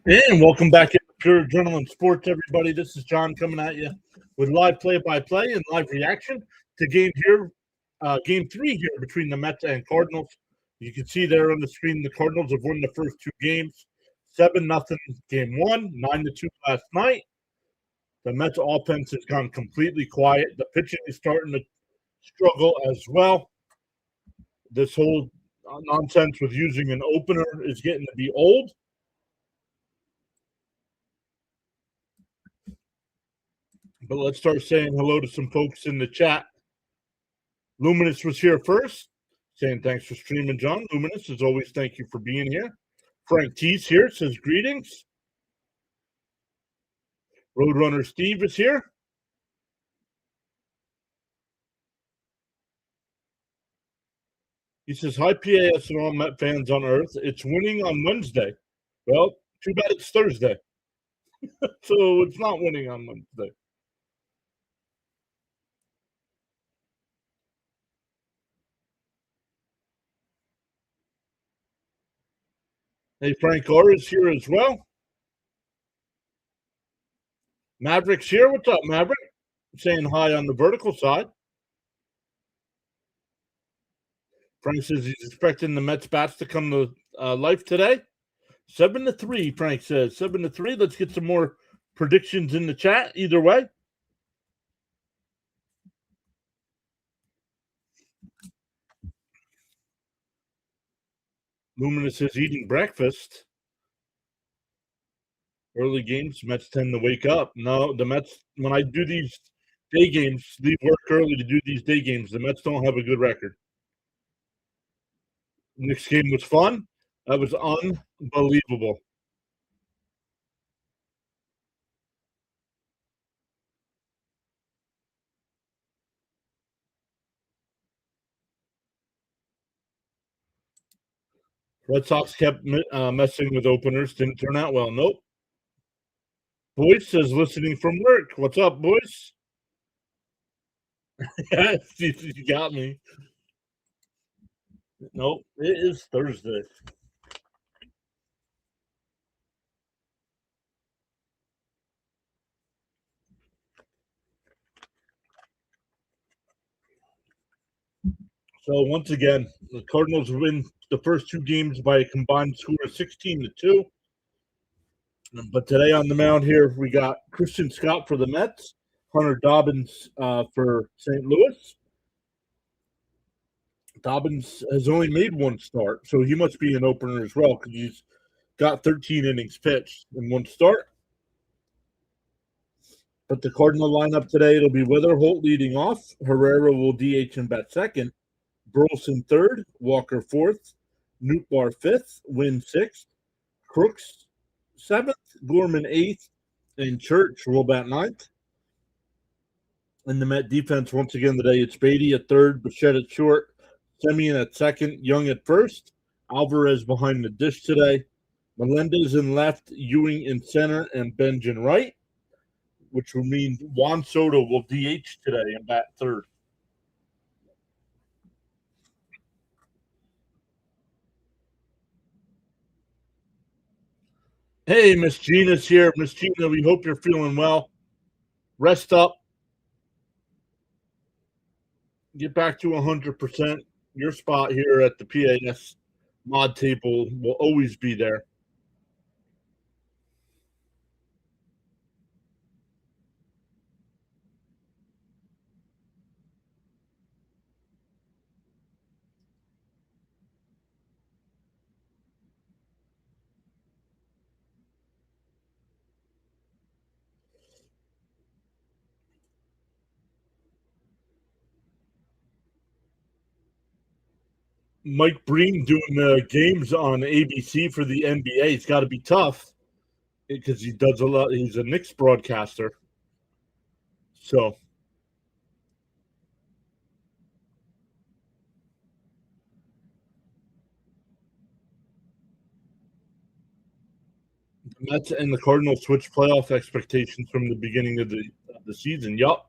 And welcome back to Pure Adrenaline Sports, everybody. This is John coming at you with live play-by-play and live reaction to game three here between the Mets and Cardinals. You can see there on the screen the Cardinals have won the first two games, 7-0 game one, 9-2 last night. The Mets offense has gone completely quiet. The pitching is starting to struggle as well. This whole nonsense with using an opener is getting to be old. But let's start saying hello to some folks in the chat. Luminous was here first, saying thanks for streaming, John. Luminous, as always, thank you for being here. Frank T's here, says greetings. Roadrunner Steve is here. He says, hi, PAS and all Met fans on Earth. It's winning on Wednesday. Well, too bad it's Thursday. So it's not winning on Wednesday. Hey, Frank R is here as well. Maverick's here. What's up, Maverick? Saying hi on the vertical side. Frank says he's expecting the Mets bats to come to life today. 7-3, Frank says. 7-3. Let's get some more predictions in the chat either way. Luminous is eating breakfast. Early games, Mets tend to wake up. No, the Mets, when I do these day games, leave work early to do these day games, the Mets don't have a good record. Next game was fun. That was unbelievable. Red Sox kept messing with openers. Didn't turn out well. Nope. Boyce says listening from work. What's up, Boyce? You got me. Nope. It is Thursday. So once again, the Cardinals win the first two games by a combined score of 16-2. But today on the mound here, we got Christian Scott for the Mets, Hunter Dobbins for St. Louis. Dobbins has only made one start, so he must be an opener as well because he's got 13 innings pitched in one start. But the Cardinal lineup today, it'll be Weatherholt leading off. Herrera will DH and bat second. Burleson third. Walker fourth. Nootbaar fifth. Wynn sixth. Crooks seventh. Gorman eighth. And Church will bat ninth. In the Met defense, once again today, it's Beatty at third, Bichette at short, Semien at second, Young at first, Alvarez behind the dish today, Melendez in left, Ewing in center, and Benj in right, which will mean Juan Soto will DH today and bat third. Hey, Miss Gina's here. Miss Gina, we hope you're feeling well. Rest up. Get back to 100%. Your spot here at the PAS mod table will always be there. Mike Breen doing games on ABC for the NBA. It's got to be tough because he does a lot. He's a Knicks broadcaster. So the Mets and the Cardinals switched playoff expectations from the beginning of the season. Yup.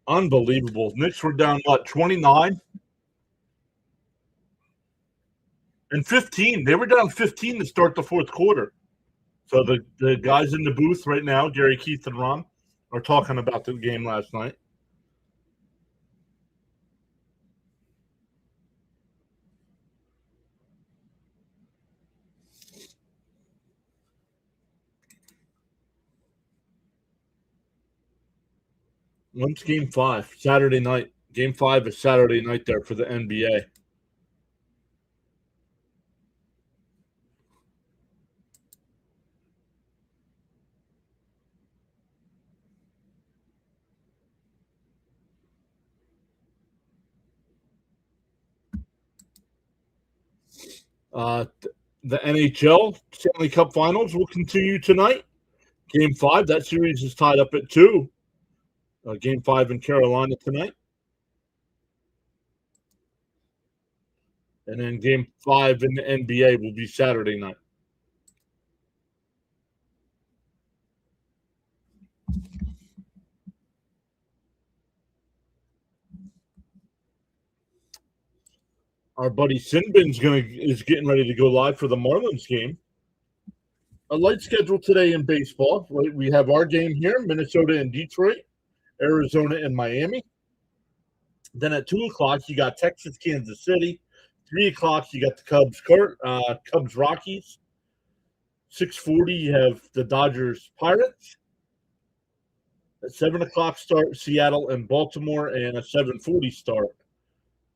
Unbelievable. Knicks were down, 29 and 15. They were down 15 to start the fourth quarter. So the guys in the booth right now, Gary, Keith, and Ron, are talking about the game last night. When's Game 5? Saturday night. Game 5 is Saturday night there for the NBA. The NHL Stanley Cup Finals will continue tonight. Game 5, that series is tied up at 2. Game 5 in Carolina tonight. And then Game 5 in the NBA will be Saturday night. Our buddy Sinbin's is getting ready to go live for the Marlins game. A light schedule today in baseball. We have our game here, Minnesota and Detroit, Arizona and Miami. Then at 2 o'clock, you got Texas, Kansas City. 3 o'clock, you got the Cubs, Rockies. 6:40, you have the Dodgers, Pirates. At 7 o'clock start, Seattle and Baltimore, and a 7:40 start,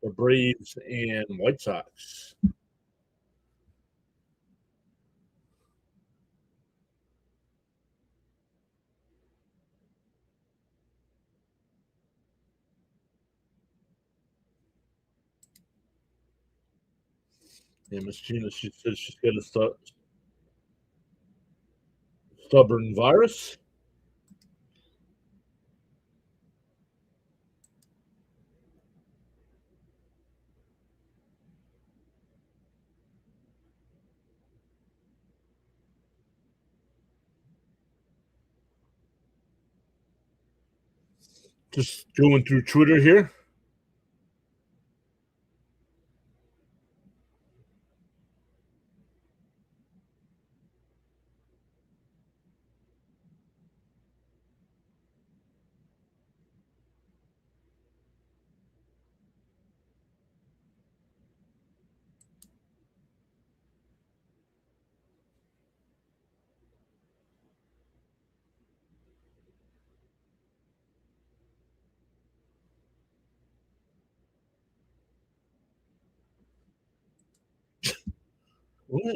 the Braves and White Sox. Yeah, Miss Gina, she says she's got a stubborn virus. Just going through Twitter here. What?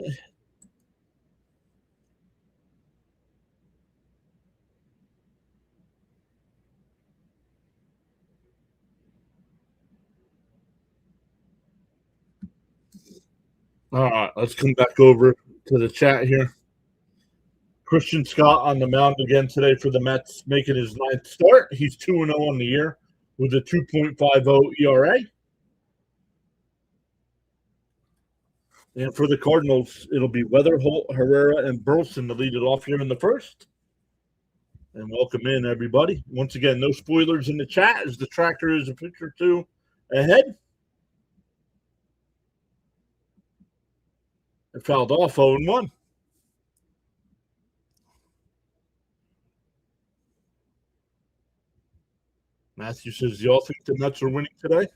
All right, let's come back over to the chat here. Christian Scott on the mound again today for the Mets, making his 9th start. He's 2-0 on the year with a 2.50 ERA. And for the Cardinals, it'll be Weather, Holt, Herrera, and Burleson to lead it off here in the first. And welcome in, everybody. Once again, no spoilers in the chat as the tractor is a pitch or two ahead. It fouled off 0-1. Matthew says, "Do y'all think the Mets are winning today?"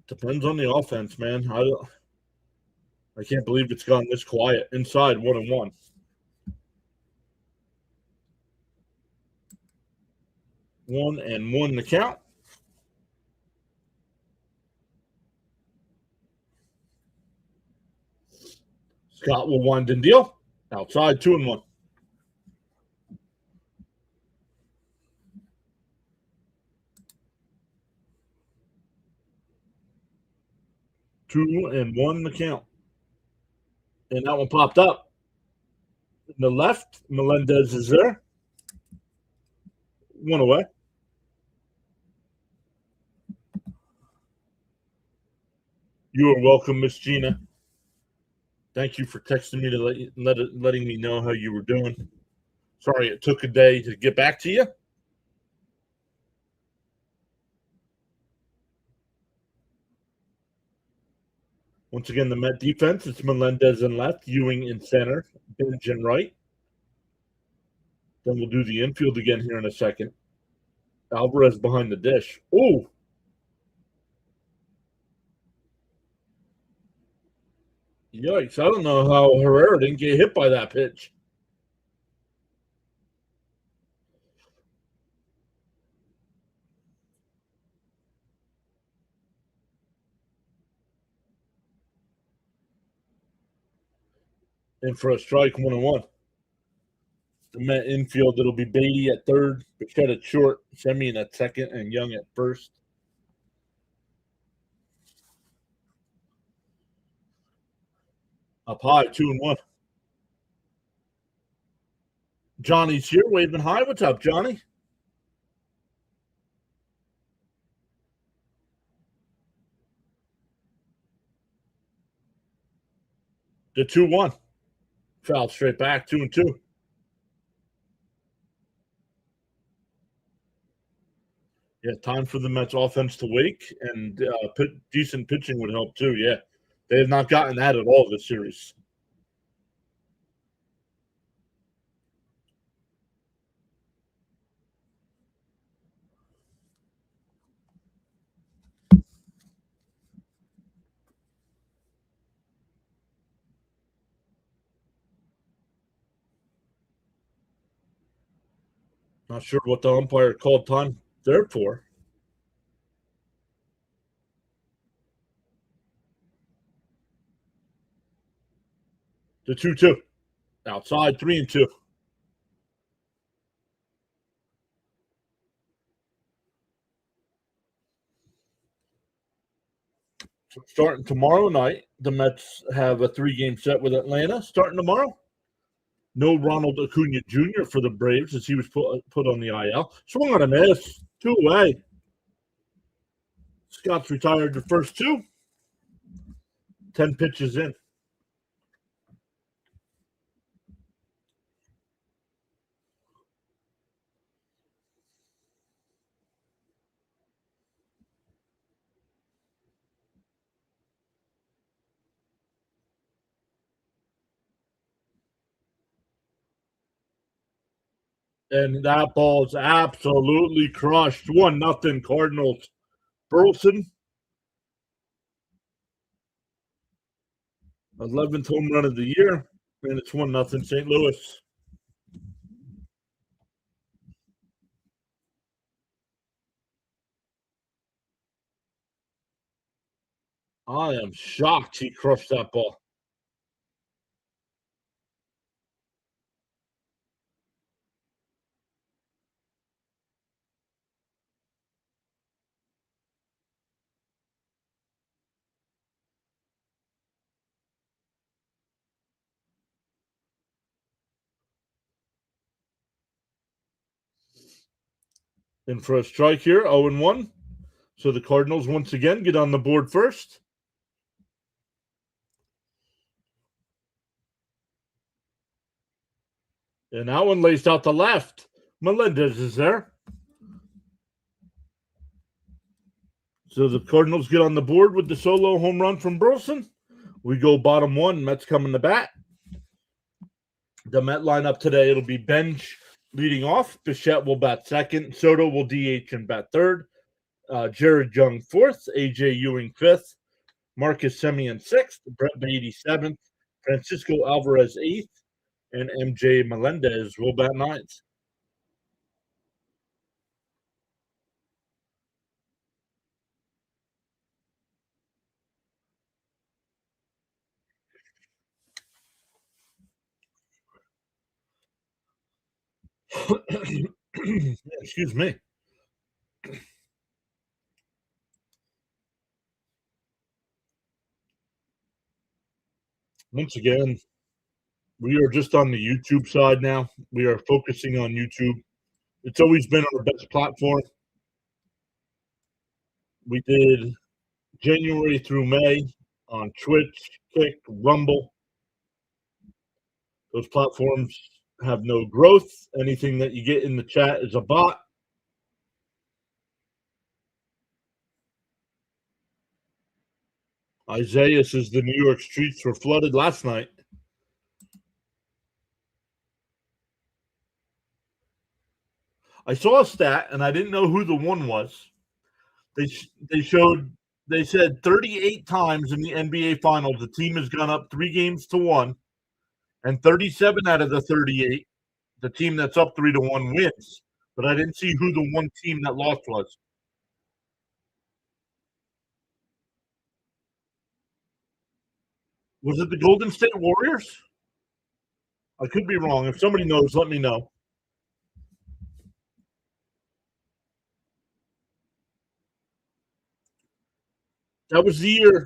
Depends on the offense, man. I can't believe it's gone this quiet. Inside 1-1. 1-1 the count. Scott will wind and deal. Outside 2-1. 2-1 the count. And that one popped up. In the left, Melendez is there. 1 away. You are welcome, Miss Gina. Thank you for texting me to letting me know how you were doing. Sorry it took a day to get back to you. Once again, the Met defense, it's Melendez in left, Ewing in center, Binge in right. Then we'll do the infield again here in a second. Alvarez behind the dish. Oh! Yikes. I don't know how Herrera didn't get hit by that pitch. In for a strike, 1-1. The Met infield, it'll be Beatty at third, Bichette at short, Semien at second, and Young at first. Up high, 2-1. Johnny's here, waving high. What's up, Johnny? The 2-1. Foul straight back, 2-2. Yeah, time for the Mets offense to wake, and decent pitching would help too. Yeah, they have not gotten that at all this series. Not sure what the umpire called time there for. The 2-2. Outside, 3-2. So starting tomorrow night, the Mets have a 3-game set with Atlanta starting tomorrow. No Ronald Acuna Jr. for the Braves as he was put on the IL. Swung on a miss. 2 away. Scott's retired the first 2. 10 pitches in. And that ball's absolutely crushed. 1-0 Cardinals. Burleson, 11th home run of the year, and it's 1-0 St. Louis. I am shocked he crushed that ball. In for a strike here, 0-1. So the Cardinals once again get on the board first. And that one laced out to left. Melendez is there. So the Cardinals get on the board with the solo home run from Burleson. We go bottom 1. Mets coming to bat. The Met lineup today, it'll be Bench leading off. Bichette will bat second. Soto will DH and bat third. Jared Young fourth. A.J. Ewing fifth. Marcus Semien sixth. Brett Beatty seventh. Francisco Alvarez eighth. And M.J. Melendez will bat ninth. Excuse me. Once again, we are just on the YouTube side now. We are focusing on YouTube. It's always been our best platform. We did January through May on Twitch, Kick, Rumble. Those platforms have no growth. Anything that you get in the chat is a bot. Isaiah says the New York streets were flooded last night. I saw a stat, and I didn't know who the one was. They said 38 times in the NBA Finals the team has gone up 3-1, and 37 out of the 38, the team that's up 3-1 wins. But I didn't see who the one team that lost was. Was it the Golden State Warriors? I could be wrong. If somebody knows, let me know. That was the year.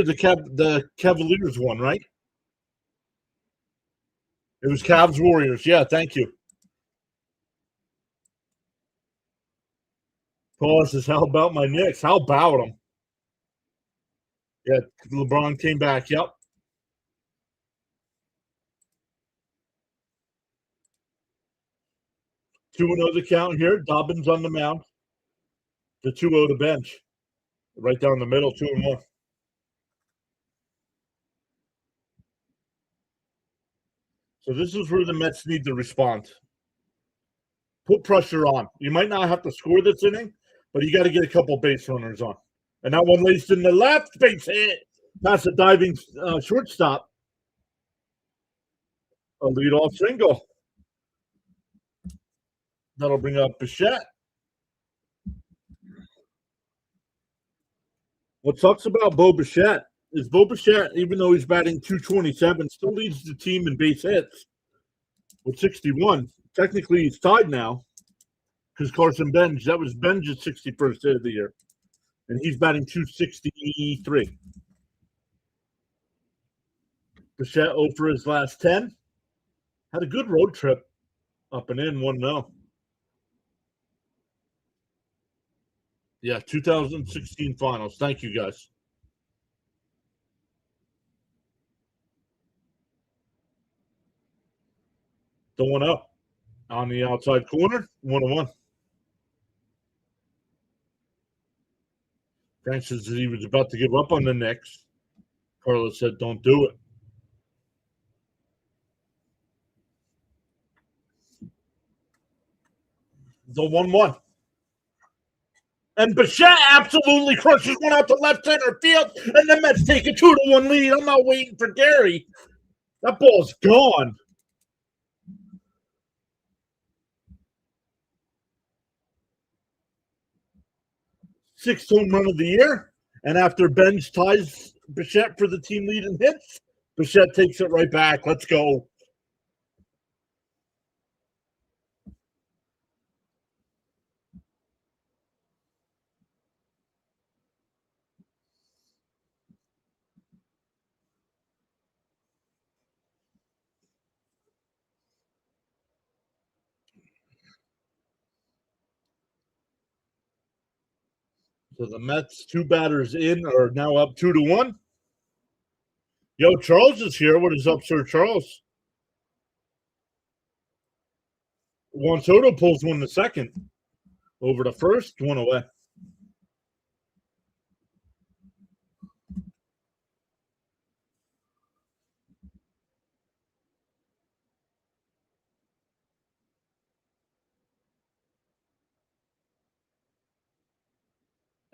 The Cavaliers won, right? It was Cavs Warriors. Yeah, thank you. Paul says, "How about my Knicks? How about them?" Yeah, LeBron came back. Yep. 2-0 the count here. Dobbins on the mound. The 2-0 to bench. Right down the middle, 2-1. So this is where the Mets need to respond. Put pressure on. You might not have to score this inning, but you got to get a couple base runners on. And that one laced in the left base hit. That's a diving shortstop. A leadoff single. That'll bring up Bichette. What sucks about Bo Bichette is Bo Bichette, even though he's batting .227, still leads the team in base hits with 61. Technically, he's tied now because Carson Benj, that was Benj's 61st hit of the year, and he's batting .263. Bichette 0 for his last 10. Had a good road trip up and in, 1-0. Yeah, 2016 finals. Thank you, guys. The 1-0 on the outside corner, 1-1. Frank says he was about to give up on the Knicks. Carlos said, "Don't do it." The 1-1. And Bichette absolutely crushes one out to left center field, and the Mets take a 2-1 lead. I'm not waiting for Gary. That ball's gone. Sixth home run of the year. And after Benj ties Bichette for the team lead in hits, Bichette takes it right back. Let's go. So the Mets, two batters in, are now up 2-1. Yo, Charles is here. What is up, Sir Charles? Juan Soto pulls one to second. Over to first, one away.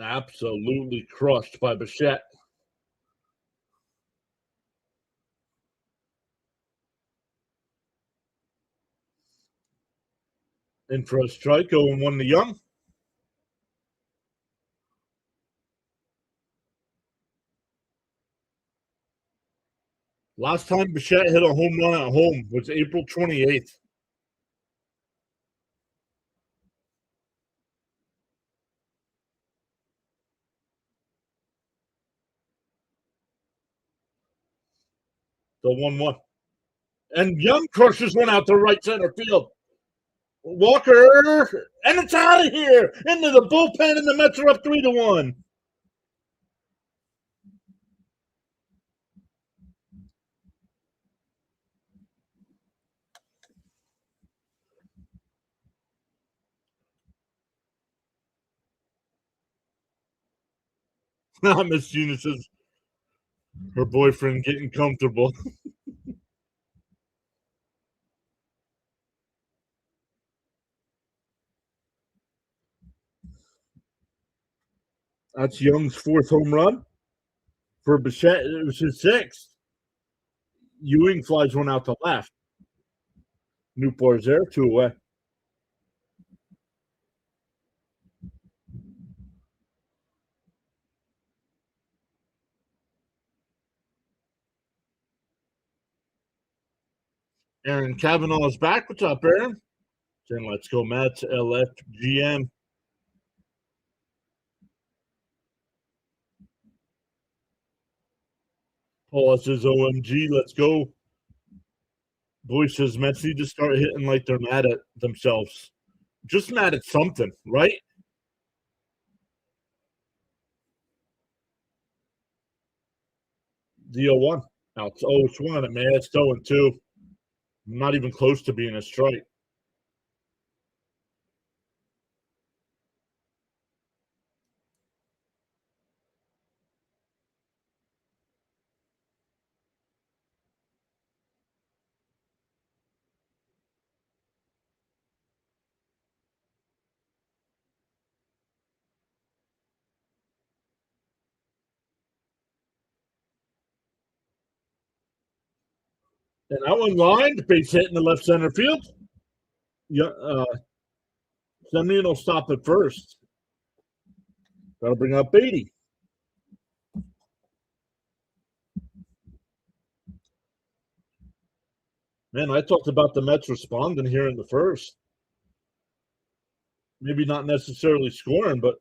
Absolutely crushed by Bichette. In for a strike, 0-1 to Young. Last time Bichette hit a home run at home was April 28th. The 1-1. And Young crushes one out to right center field. Walker, and it's out of here into the bullpen, and the Mets are up 3-1. Miss Eunice says, Her boyfriend getting comfortable. That's Young's 4th home run. For Bichette, it was his 6th. Ewing flies one out to left. Newport's there, 2 away. Aaron Cavanaugh is back. What's up, Aaron? Then let's go Mets, LFGM. Paul says OMG, let's go. Boy says Mets need to start hitting like they're mad at themselves. Just mad at something, right? The 0-1. Now it's 0-1, and man, it's 0-2. Not even close to being a strike. And that one lined, base hit in the left center field. Yeah, Semyon will stop at first. That'll bring up Beatty. Man, I talked about the Mets responding here in the first. Maybe not necessarily scoring, but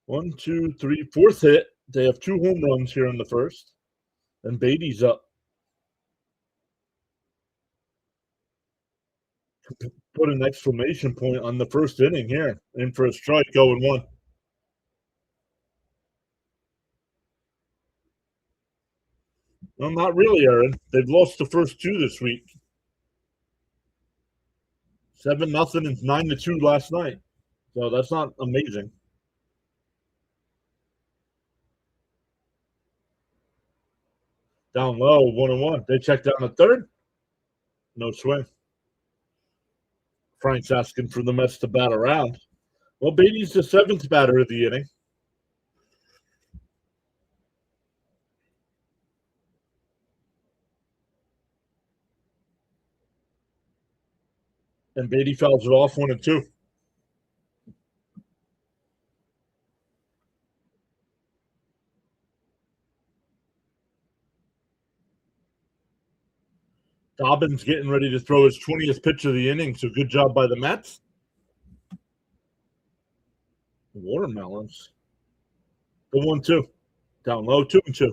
1, 2, 3, 4th hit. They have 2 home runs here in the first. And Beatty's up. Put an exclamation point on the first inning here. In for a strike, 0-1. Well, not really, Aaron. They've lost the first 2 this week. 7-0 and 9-2 last night. So that's not amazing. Down low, 1-1. They check down at third. No swing. Frank's asking for the Mets to bat around. Well, Beatty's the 7th batter of the inning. And Beatty fouls it off 1-2. Dobbins getting ready to throw his 20th pitch of the inning, so good job by the Mets. Watermelons. The 1-2. Down low, 2-2.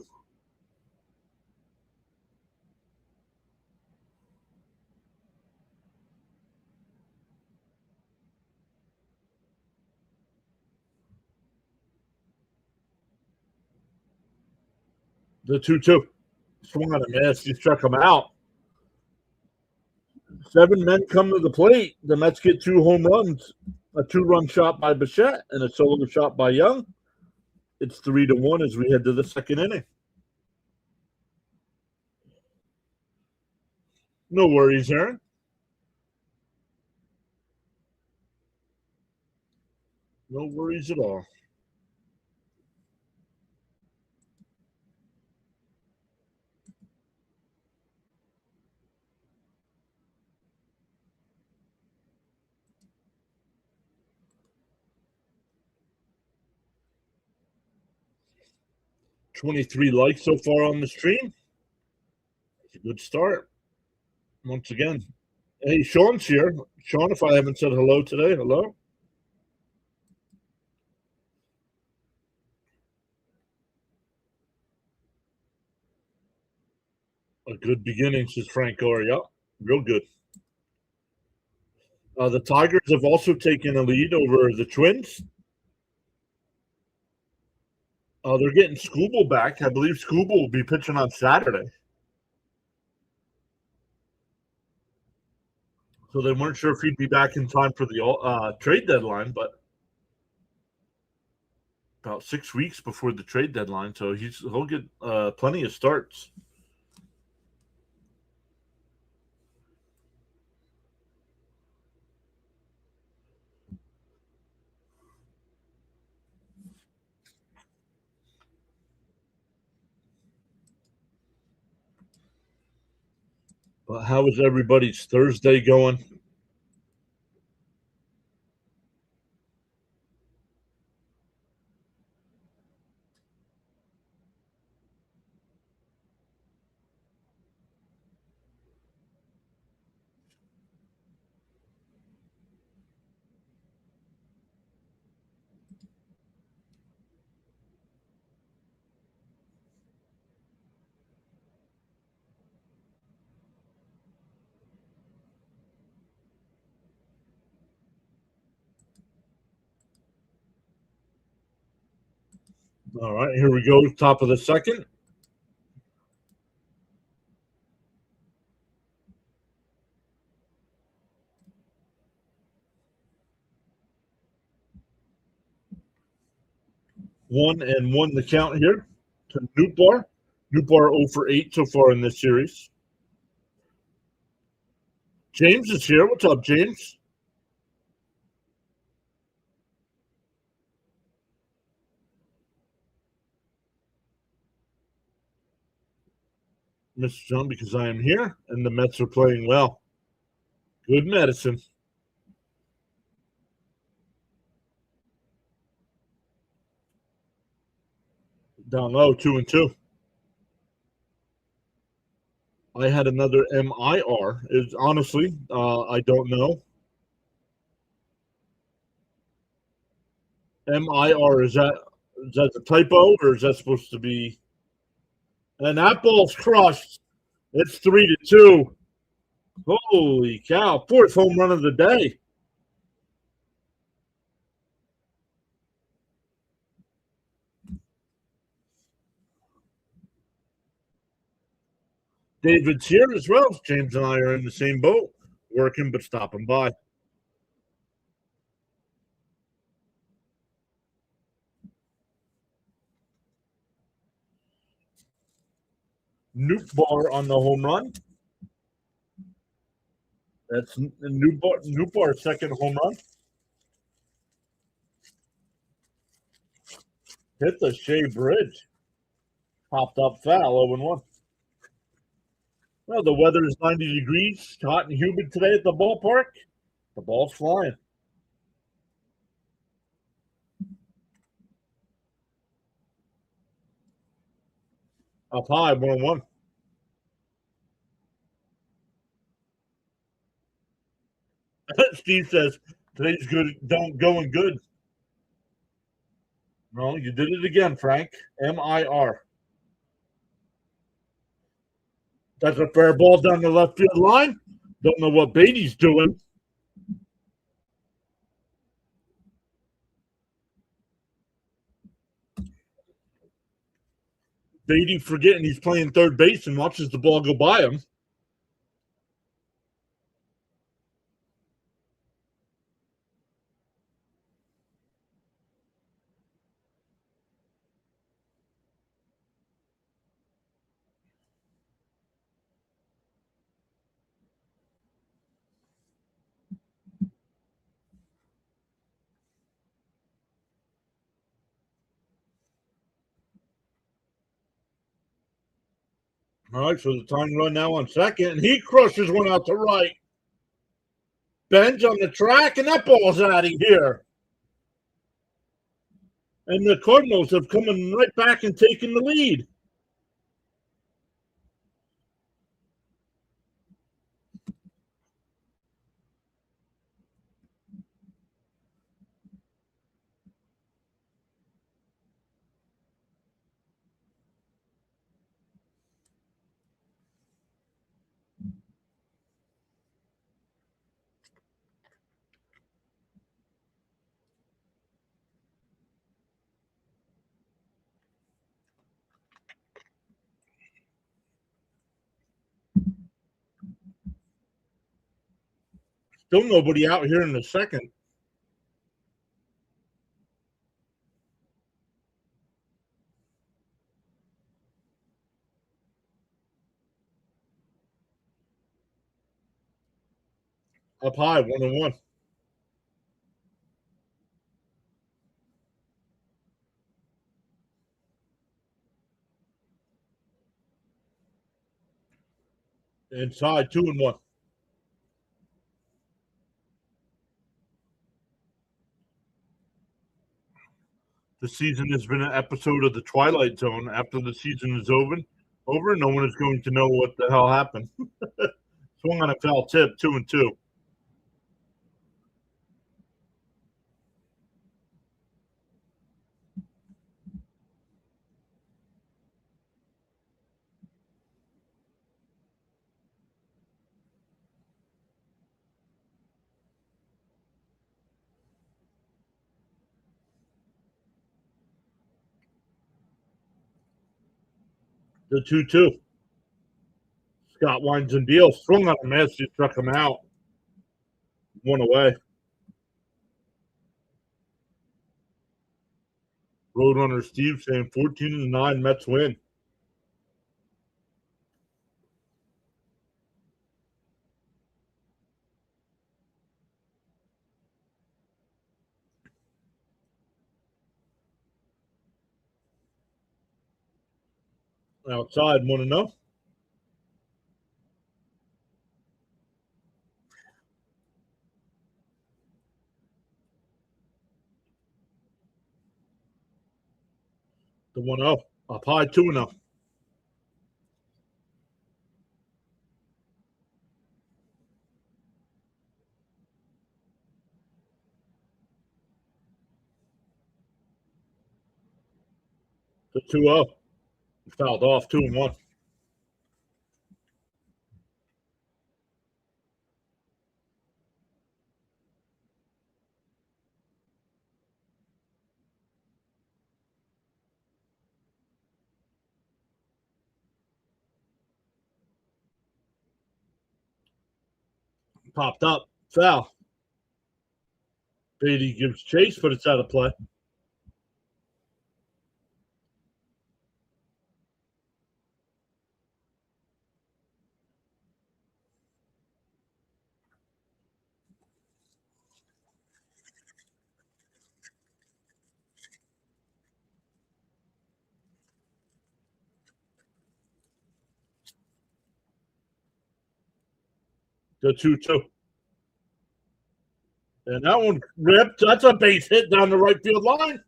The 2-2. Swung on a miss. He struck him out. 7 men come to the plate. The Mets get 2 home runs. A 2-run shot by Bichette and a solo shot by Young. It's 3-1 as we head to the second inning. No worries, Aaron. No worries at all. $23 likes so far on the stream. It's a good start. Once again. Hey, Sean's here. Sean, if I haven't said hello today, hello. A good beginning, says Frank Gore. Yep, real good. The Tigers have also taken a lead over the Twins. They're getting Skubal back. I believe Skubal will be pitching on Saturday. So they weren't sure if he'd be back in time for the trade deadline, but about 6 weeks before the trade deadline, so he'll get plenty of starts. But how is everybody's Thursday going? All right, here we go. Top of the second. One and one the count here to Nootbaar. Nootbaar 0 for 8 so far in this series. James is here. What's up, James? Mr. John, because I am here and the Mets are playing well. Good medicine. Down low, 2-2. I had another MIR. Is honestly, I don't know. MIR is that a typo or is that supposed to be? And that ball's crushed. It's 3-2. Holy cow! Fourth home run of the day. David's here as well. James and I are in the same boat, working but stopping by. Nootbaar on the home run. That's Nootbaar's second home run. Hit the Shea Bridge. Popped up foul, 0-1. Well, the weather is 90 degrees, hot and humid today at the ballpark. The ball's flying. Up high, 1-1. Steve says, today's good, going good. No, you did it again, Frank. MIR. That's a fair ball down the left field line. Don't know what Beatty's doing. Beatty forgetting he's playing third base and watches the ball go by him. All right, so the tying run now on second, and he crushes one out to right. Ben's on the track, and that ball's out of here. And the Cardinals have come right back and taken the lead. Still nobody out here in the second. Up high, 1-1. Inside, 2-1. The season has been an episode of the Twilight Zone. After the season is over, no one is going to know what the hell happened. Swung on a foul tip, 2-2. The 2-2. Scott winds and deals. Swung on a miss. He struck him out. 1 away. Roadrunner Steve saying 14-9 Mets win. Outside, 1-0. The 1-0. Up high, 2-0. The 2-0. Fouled off, 2-1. Popped up. Foul. Beatty gives chase, but it's out of play. The 2-2. And that one ripped. That's a base hit down the right field line.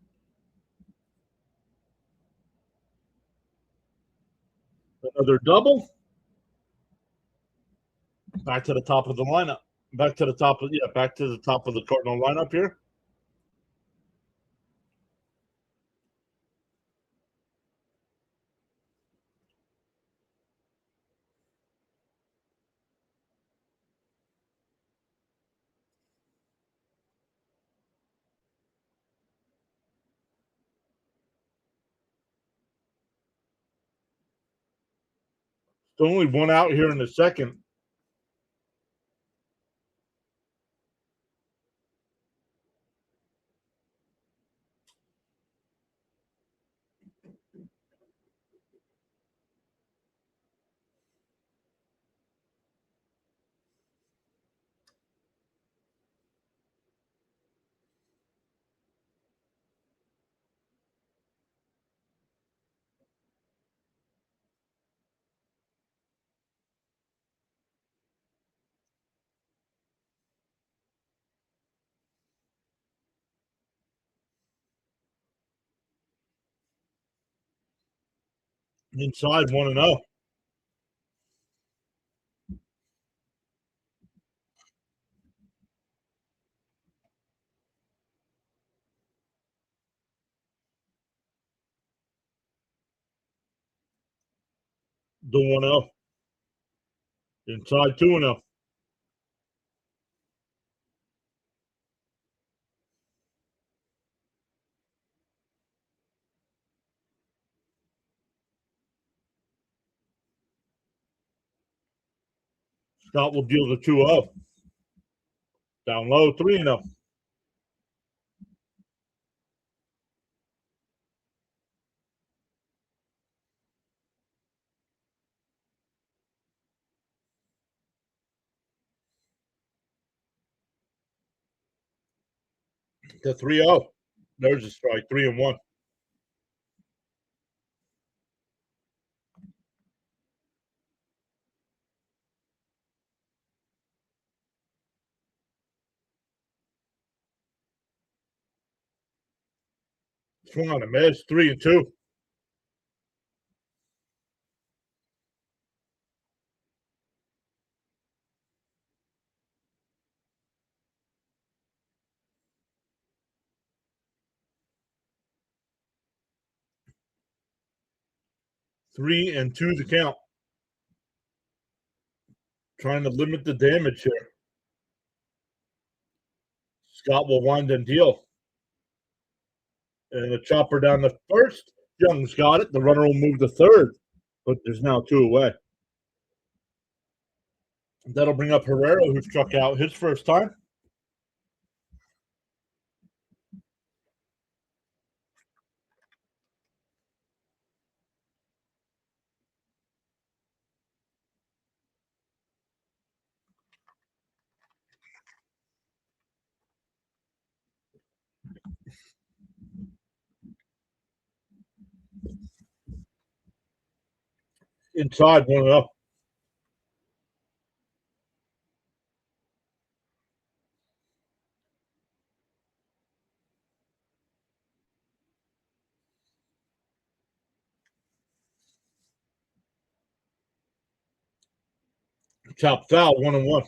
Another double. Back to the top of the lineup. Back to the top of the Cardinal lineup here. There's only one out here in the second. Inside, 1-0. The 1-0. Inside, 2-0. Scott will deal the 2-0. Down low, 3-0. The 3-0. There's a strike. 3-1. Swung on a miss. 3-2. Three and two the count. Trying to limit the damage here. Scott will wind and deal. And a chopper down the first. Young's got it. The runner will move to third, but there's now two away. That'll bring up Herrera, who struck out his first time. Inside 1-0. Chop foul 1-1.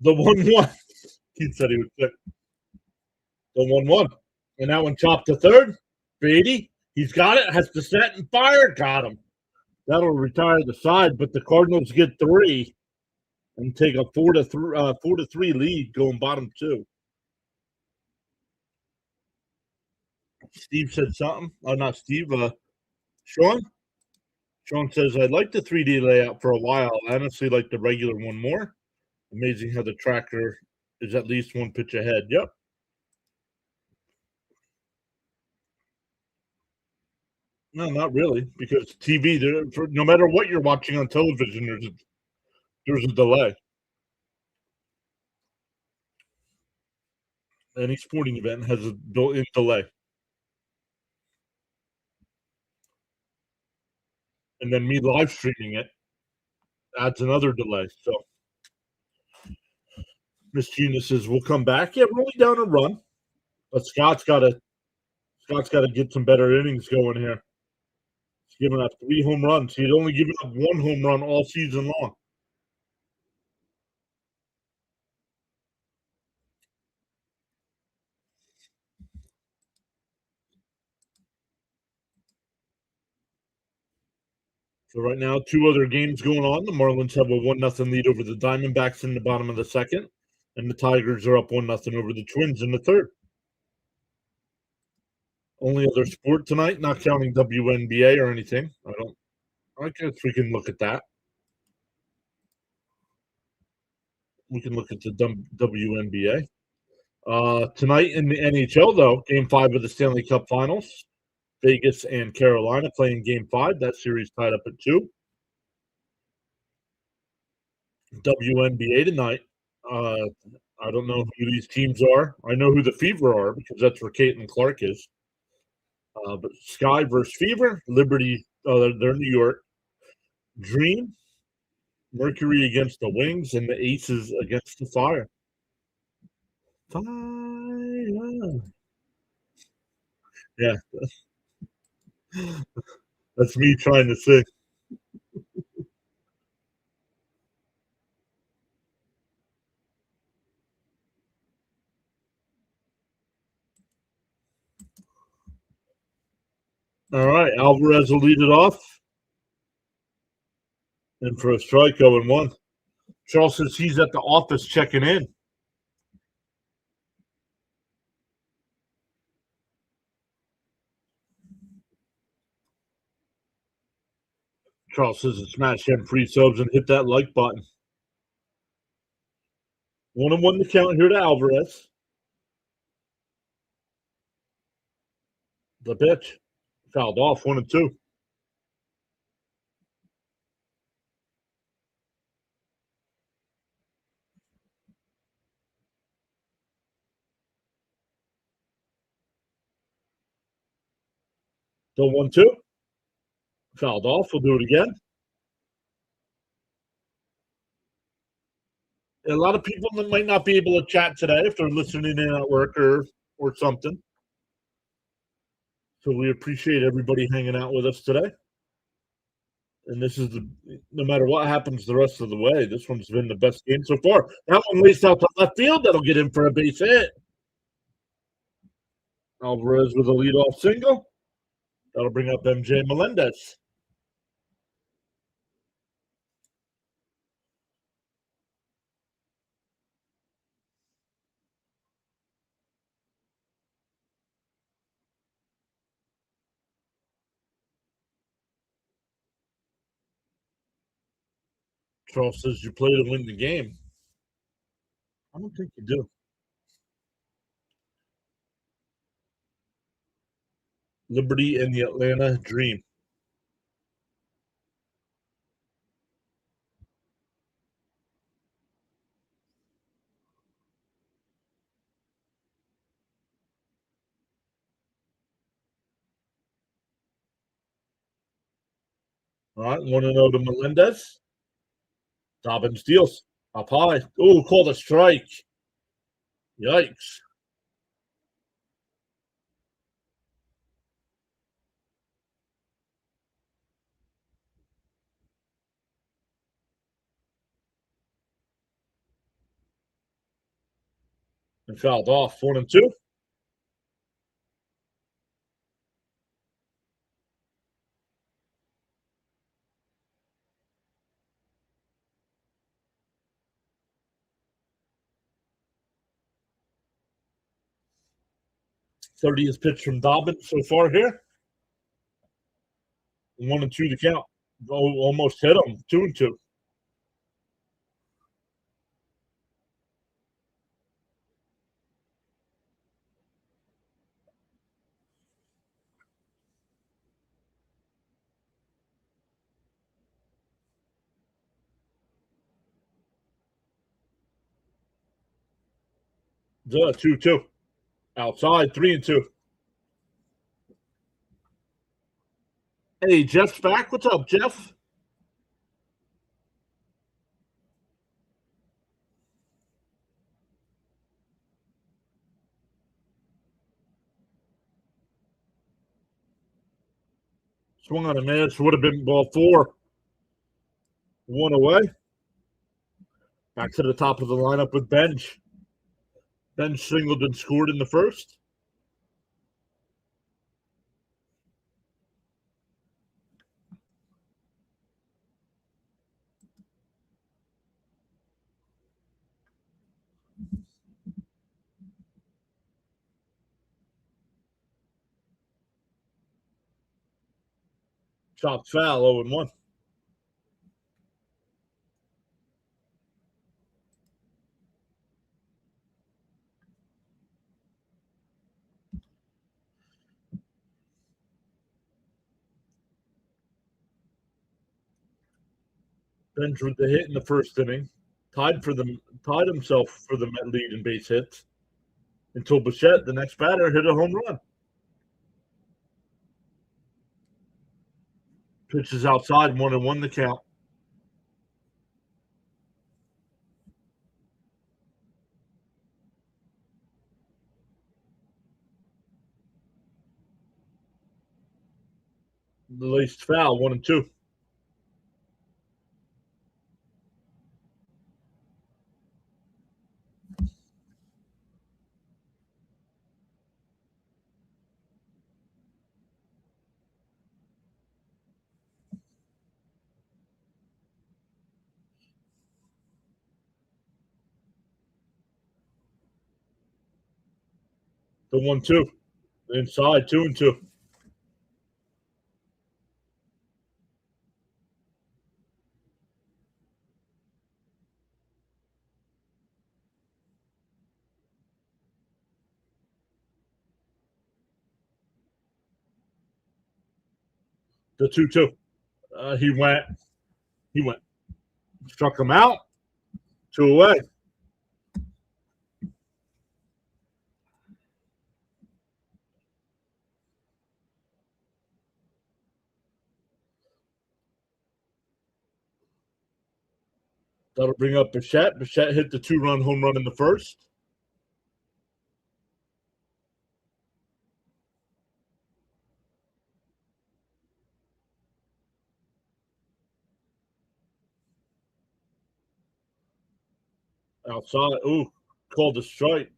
The 1-1. He said he was sick. The 1-1. And that one chopped to third. Beatty, he's got it, has to set and fire. Got him. That'll retire the side, but the Cardinals get three and take a 4-3 lead going bottom two. Steve said something. Oh, not Steve. Sean? Sean says, I'd like the 3D layout for a while. I honestly like the regular one more. Amazing how the tracker is at least one pitch ahead. Yep. No, not really, because TV, no matter what you're watching on television, there's a delay. Any sporting event has a built-in delay. And then me live streaming it adds another delay. So Miss Gina says we'll come back. Yeah, we're only down a run, but Scott's got to get some better innings going here. He's given up 3 home runs. He'd only given up 1 home run all season long. So right now, 2 other games going on. The Marlins have a 1-0 lead over the Diamondbacks in the bottom of the second, and the Tigers are up 1-0 over the Twins in the third. Only other sport tonight, not counting WNBA or anything. I guess we can look at that. We can look at the WNBA. Tonight in the NHL, though, Game 5 of the Stanley Cup Finals. Vegas and Carolina playing Game 5. That series tied up at 2. WNBA tonight. I don't know who these teams are. I know who the Fever are because that's where Caitlin Clark is. But Sky versus Fever, Liberty, they're New York. Dream, Mercury against the Wings, and the Aces against the Fire. Fire. Yeah. That's me trying to sing. All right, Alvarez will lead it off. And for a strike, 0-1. Charles says he's at the office checking in. Charles says to smash them free subs and hit that like button. 1-1 the count here to Alvarez. The pitch. Fouled off, 1-2. The 1-2. Fouled off. We'll do it again. A lot of people that might not be able to chat today if they're listening in at work or something. So we appreciate everybody hanging out with us today. And this is no matter what happens the rest of the way, this one's been the best game so far. That one raced out to left field. That'll get in for a base hit. Alvarez with a leadoff single. That'll bring up MJ Melendez. Charles says you play to win the game. I don't think you do. Liberty and the Atlanta Dream. All right, 1-0 to Melendez. Dobbins deals up high. Oh, called a strike. Yikes. And fouled off, 1-2. '30th pitch from Dobbins so far here. 1-2 to count. Oh, almost hit him. 2-2. The 2-2. Outside, 3-2. Hey, Jeff's back. What's up, Jeff? Swung on a miss. Would have been ball 4. 1 away. Back to the top of the lineup with Bench. Bench singled and scored in the first. Shot foul, 0-1. Bench with the hit in the first inning. Tied himself for the lead in base hits until Bichette, the next batter, hit a home run. Pitch is outside, 1-1 the count. The laced foul, 1-2. The 1-2. Inside, 2-2. The 2-2. He went. Struck him out. 2 away. That'll bring up Bichette. Bichette hit the 2-run home run in the first. Outside. Ooh, called a strike.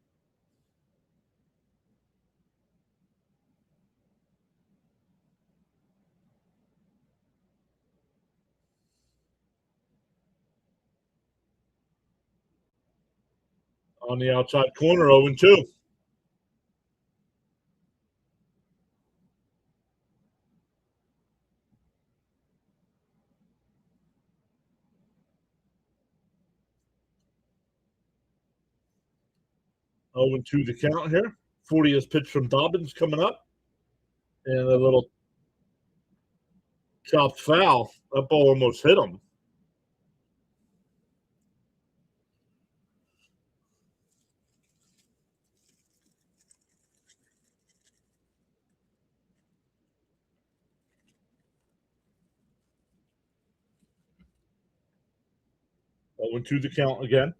On the outside corner, 0-2. Oh, and 2 the count here. 40th pitch from Dobbins coming up. And a little chopped foul. That ball almost hit him. Oh, and 2 the count again.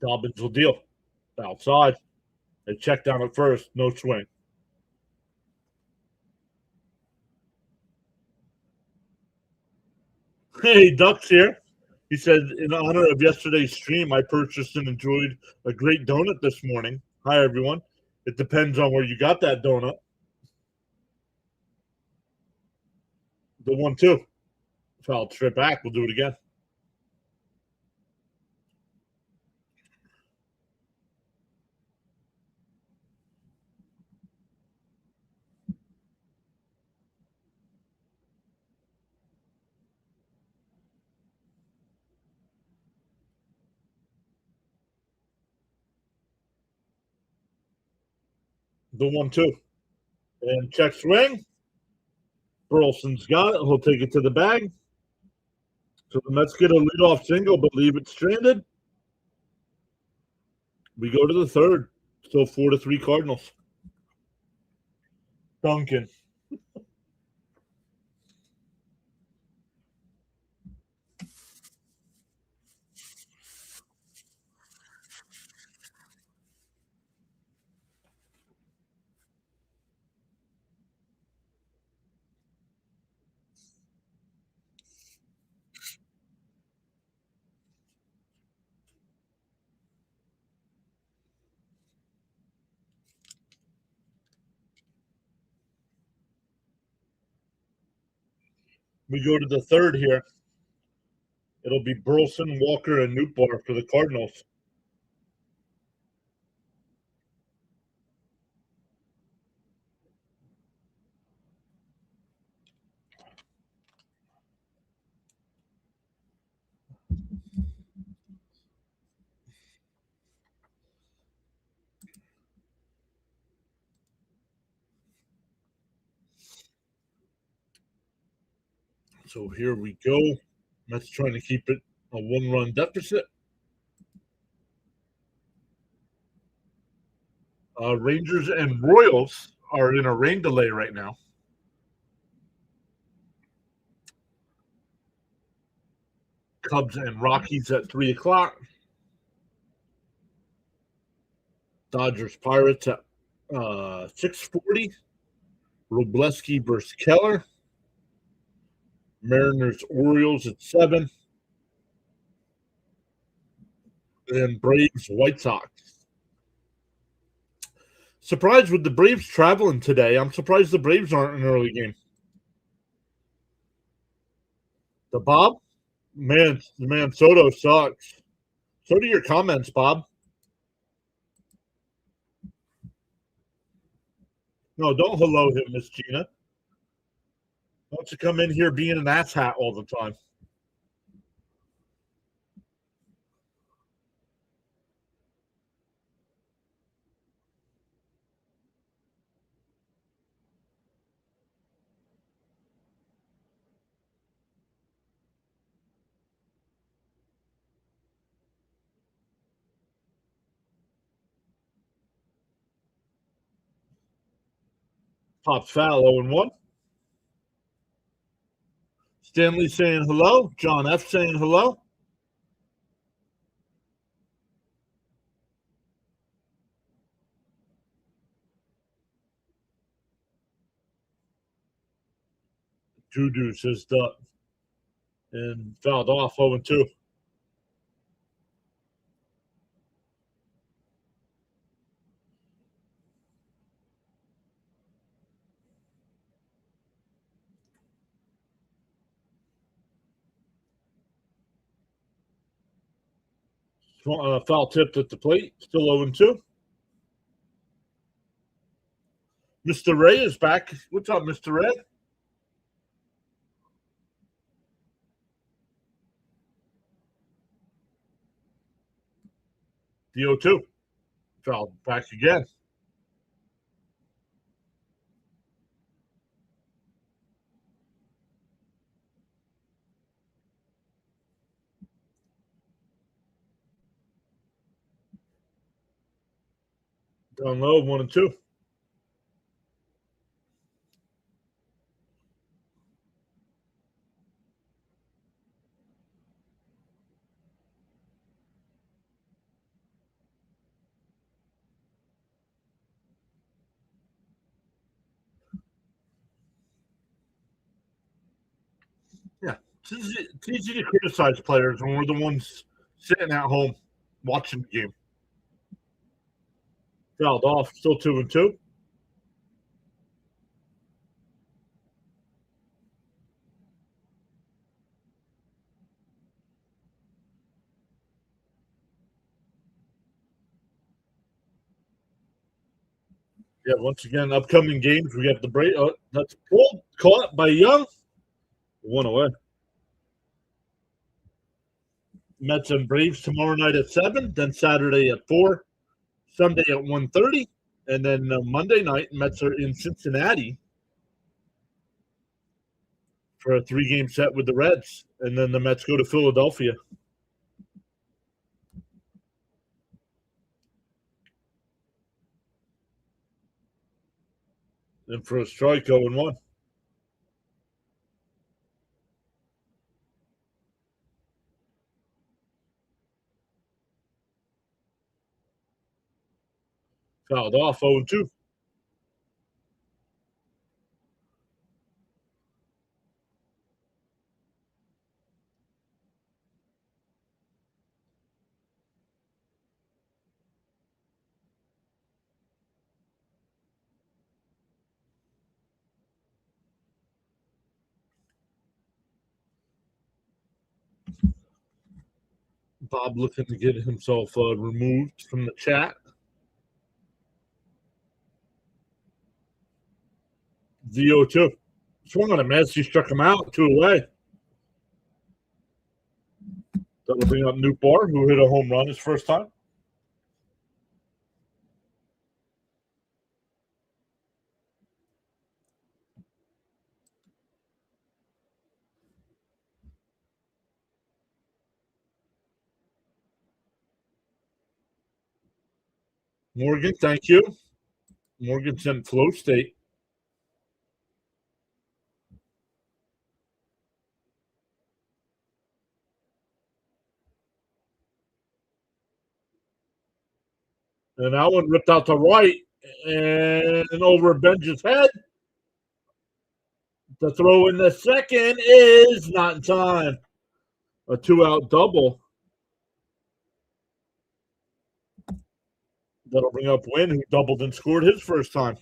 Dobbins will deal. Outside. They check down at first. No swing. Hey, Duck's here. He said, in honor of yesterday's stream, I purchased and enjoyed a great donut this morning. Hi, everyone. It depends on where you got that donut. The 1-2. Foul straight back. We'll do it again. The 1-2. And check swing. Burleson's got it. He'll take it to the bag. So the Mets get a leadoff single, but leave it stranded. We go to the third. Still 4-3 Cardinals. Duncan. We go to the third here. It'll be Burleson, Walker, and Nootbaar for the Cardinals. So here we go. Mets trying to keep it a 1-run deficit. Rangers and Royals are in a rain delay right now. Cubs and Rockies at 3 o'clock. Dodgers Pirates at 6:40. Robleski versus Keller. Mariners Orioles at 7. And Braves White Sox. Surprised with the Braves traveling today. I'm surprised the Braves aren't an early game. The Bob? Man, Soto sucks. So do your comments, Bob. No, don't hello him, Miss Gina. Don't you come in here being an asshat all the time. Pops foul 0-1. Stanley saying hello. John F. saying hello. Juju says duck. And fouled off 0-2. Foul tipped at the plate. Still 0-2. Mr. Ray is back. What's up, Mr. Ray? The 0-2. Foul back again. Down low, 1-2. Yeah. It's easy to criticize players when we're the ones sitting at home watching the game. Fouled off, still 2-2. Yeah, once again, upcoming games, we have the break. Oh, that's pulled, caught by Young. 1 away. Mets and Braves tomorrow night at 7, then Saturday at 4, Sunday at 1:30, and then Monday night, Mets are in Cincinnati for a 3-game set with the Reds, and then the Mets go to Philadelphia. And for a strike, 0-1. Fouled off, 0-2. Bob looking to get himself removed from the chat. The 0-2. Swung on a miss. He struck him out, 2 away. That'll bring up Newt Barr, who hit a home run his first time. Morgan, thank you. Morgan's in Flow State. And that one ripped out to right and over Benja's head. The throw in the second is not in time. A 2-out double. That'll bring up Wynn, who doubled and scored his first time.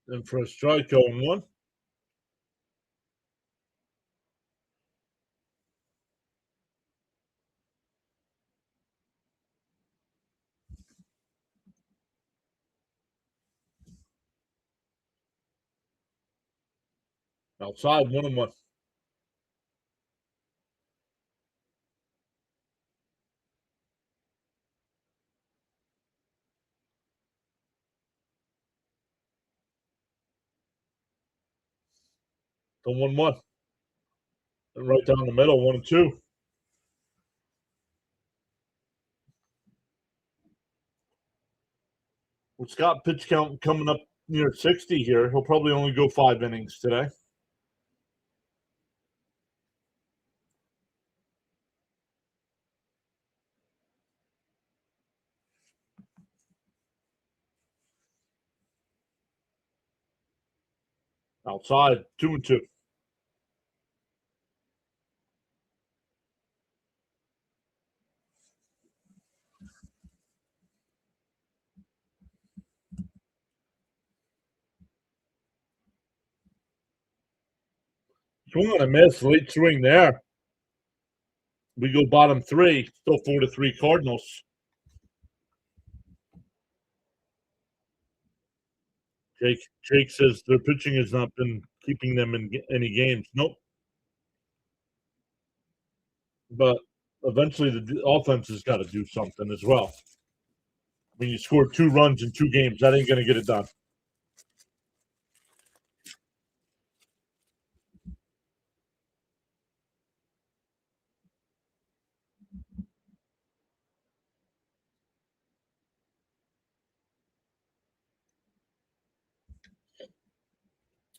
And for a strike, 0-1. Outside, 1-1. The 1-1. And right down the middle, 1-2. With Scott pitch count coming up near 60 here, he'll probably only go 5 innings today. Outside, 2-2. Swing on a miss, late swing there. We go bottom 3, still 4-3 Cardinals. Jake says their pitching has not been keeping them in any games. Nope. But eventually the offense has got to do something as well. When you score 2 runs in 2 games, that ain't going to get it done.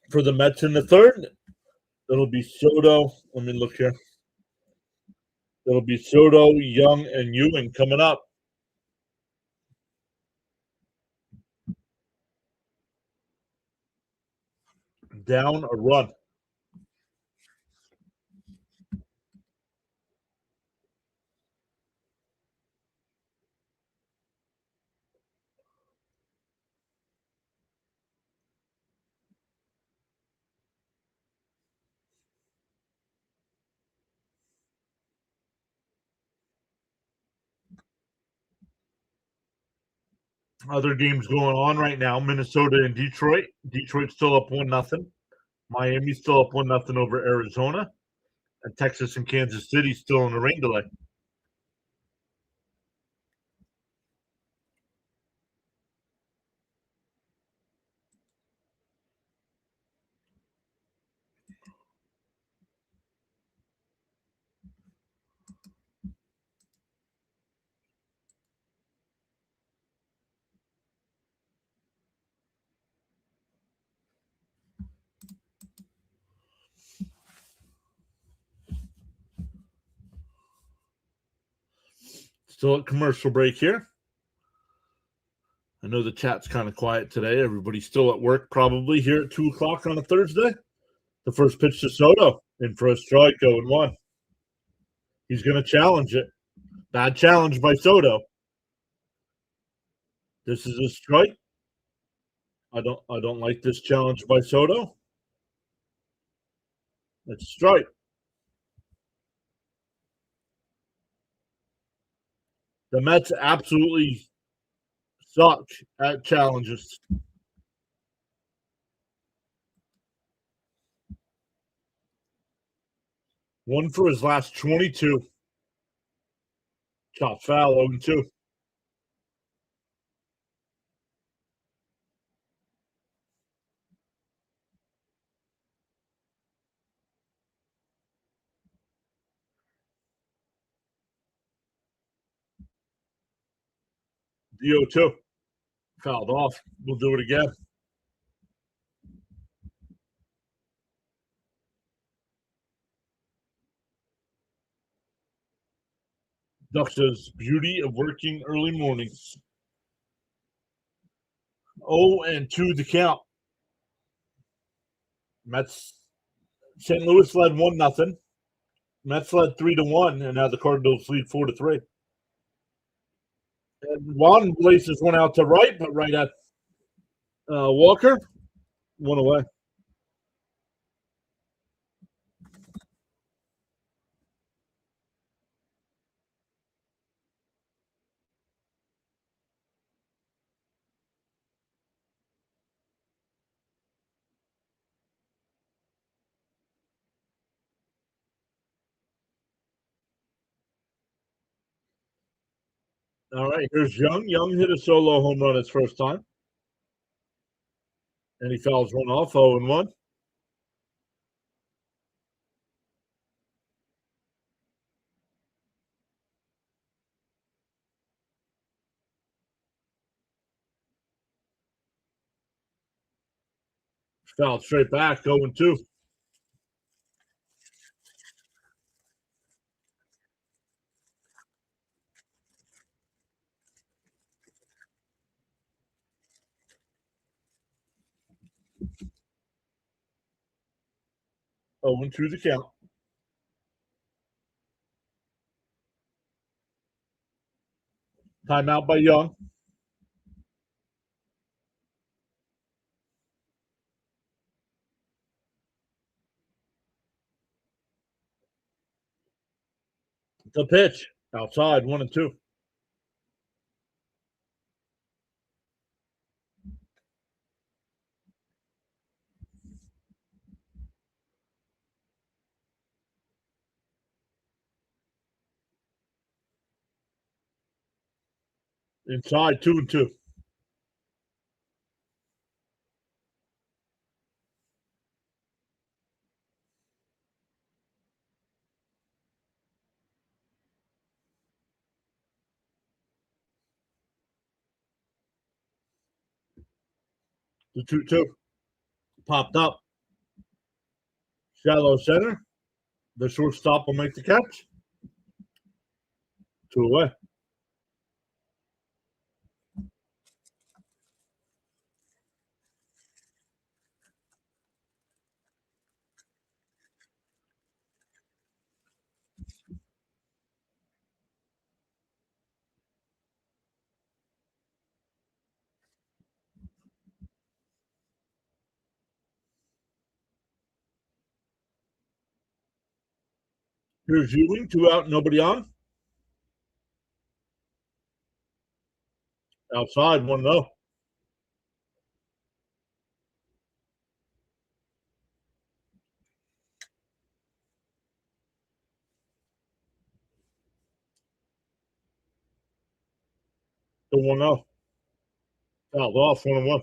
For the Mets in the third, it'll be Soto. Let me look here. It'll be Soto, Young, and Ewing coming up. Down a run. Other games going on right now: Minnesota and Detroit. Detroit's still up 1-0. Miami's still up 1-0 over Arizona, and Texas and Kansas City still in a rain delay. Still at commercial break here. I know the chat's kind of quiet today. Everybody's still at work, probably here at 2:00 on a Thursday. The first pitch to Soto, in for a strike, 0-1. He's going to challenge it. Bad challenge by Soto. This is a strike. I don't like this challenge by Soto. It's a strike. The Mets absolutely suck at challenges. One for his last 22. Shot foul, 0-2. The 0-2. Fouled off. We'll do it again. Duck says, beauty of working early mornings. 0-2 the count. Mets. St. Louis led 1-0. Mets led 3-1, and now the Cardinals lead 4-3. And Juan laces one out to right, but right at Walker. One away. All right, here's Young. Young hit a solo home run his first time. And he fouls one off, 0-1. Fouled straight back, 0-2. Oh, 1-2 the count. Timeout by Young. The pitch. Outside, 1-2. Inside, 2-2. The 2-2. Popped up. Shallow center. The shortstop will make the catch. 2 away. Here's Ewing. 2 out, nobody on. Outside, 1-0. The 1-0. Fouled off, 1-1.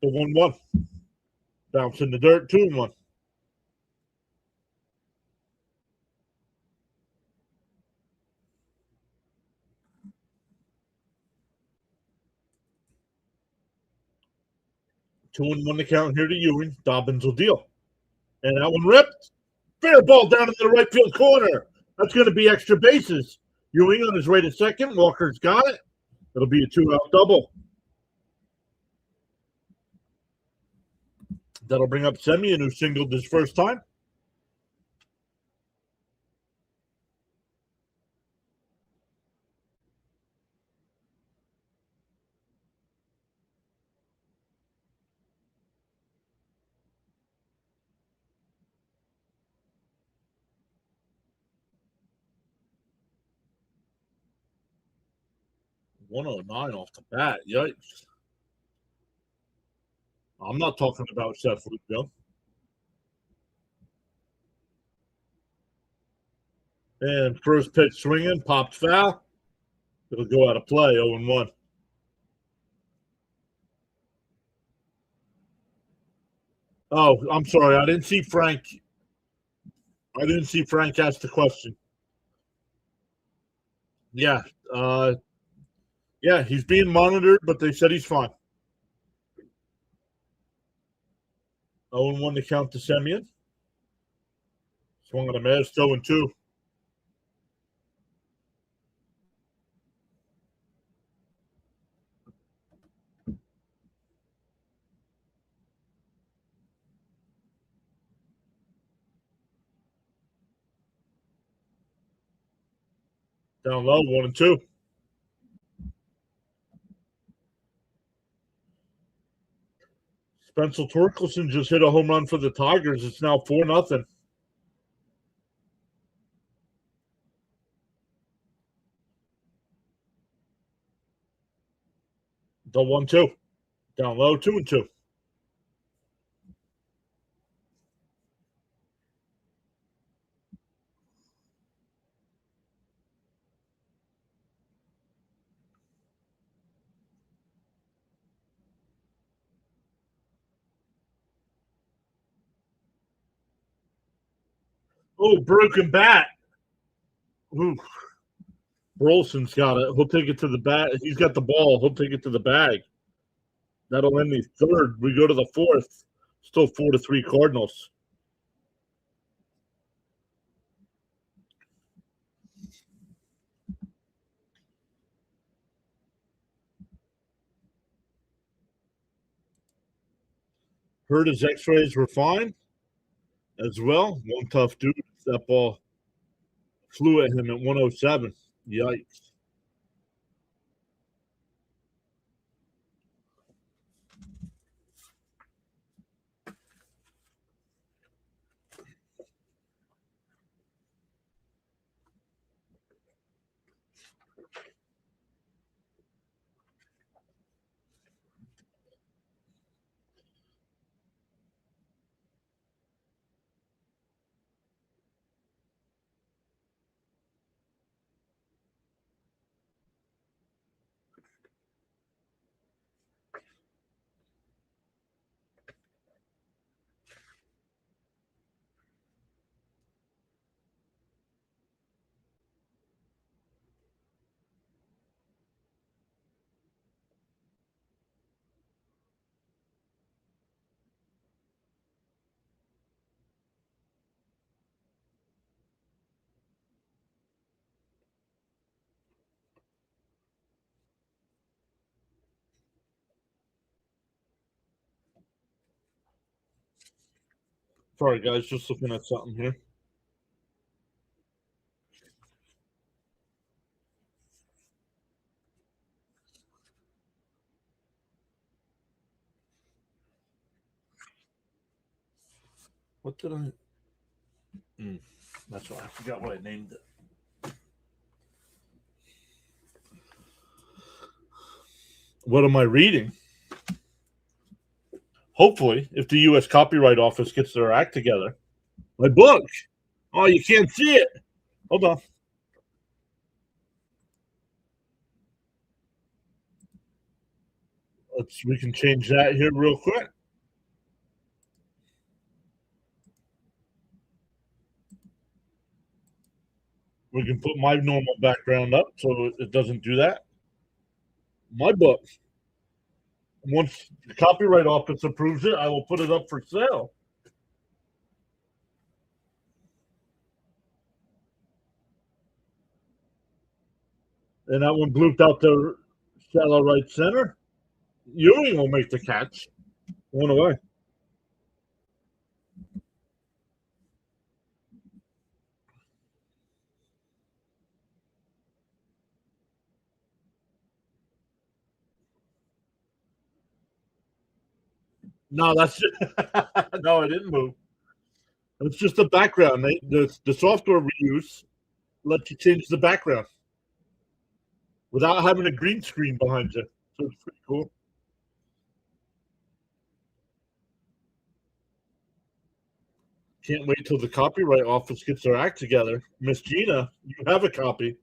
The 1-1. Bounce in the dirt, 2-1. Two and one to count here to Ewing. Dobbins will deal. And that one ripped. Fair ball down in the right field corner. That's going to be extra bases. Ewing on his way to second. Walker's got it. It'll be a 2-out double. That'll bring up Semien, who singled his first time. .109 off the bat. Yikes. I'm not talking about Seth Lugo. And first pitch swinging, popped foul. It'll go out of play, 0-1. Oh, I'm sorry. I didn't see Frank ask the question. Yeah. Yeah, he's being monitored, but they said he's fine. 0-1 to count to Semien. Swung on a miss, 0-2. Down low, 1-2. Spencer Torkelson just hit a home run for the Tigers. It's now 4-0. The 1-2. Down low, 2-2. Oh, broken bat. Ooh. Brolson's got it. He'll take it to the bat. He's got the ball. He'll take it to the bag. That'll end the third. We go to the fourth. Still 4-3 Cardinals. Heard his X-rays were fine as well. One tough dude. That ball flew at him at 107. Yikes. Sorry, guys. Just looking at something here. What did I? That's why I forgot what I named it. What am I reading? Hopefully, if the U.S. Copyright Office gets their act together. My book. Oh, you can't see it. Hold on. We can change that here real quick. We can put my normal background up so it doesn't do that. My book. Once the Copyright Office approves it, I will put it up for sale. And that one blooped out to shallow right center. Ewing will make the catch. One away. No, that's just, no, it didn't move. It's just the background. The software we use lets you change the background without having a green screen behind you. So it's pretty cool. Can't wait till the Copyright Office gets their act together. Miss Gina, you have a copy.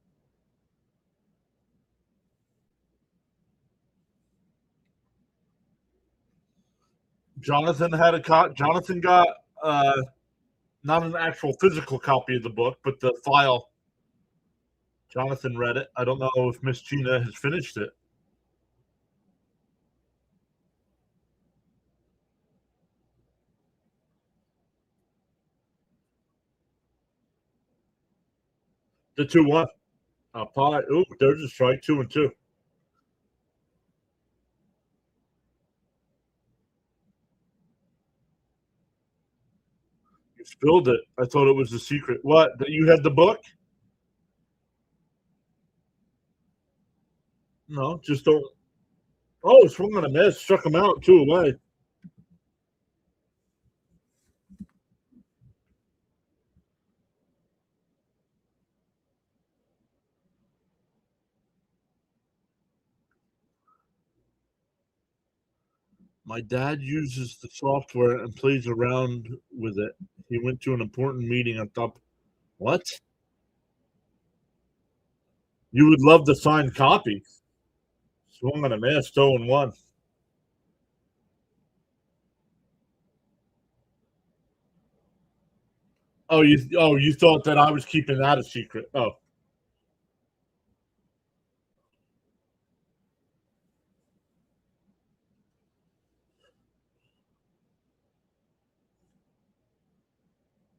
Jonathan had a Jonathan got not an actual physical copy of the book, but the file. Jonathan read it. I don't know if Miss Gina has finished it. The 2-1. Ooh, there's a strike. 2-2. You spilled it. I thought it was a secret. What? That you had the book? No, just don't. Oh, swung on a miss. Struck him out. 2 away. My dad uses the software and plays around with it. He went to an important meeting on top. What? You would love the signed copy. Swung on a miss. 0-1. You thought that I was keeping that a secret. Oh.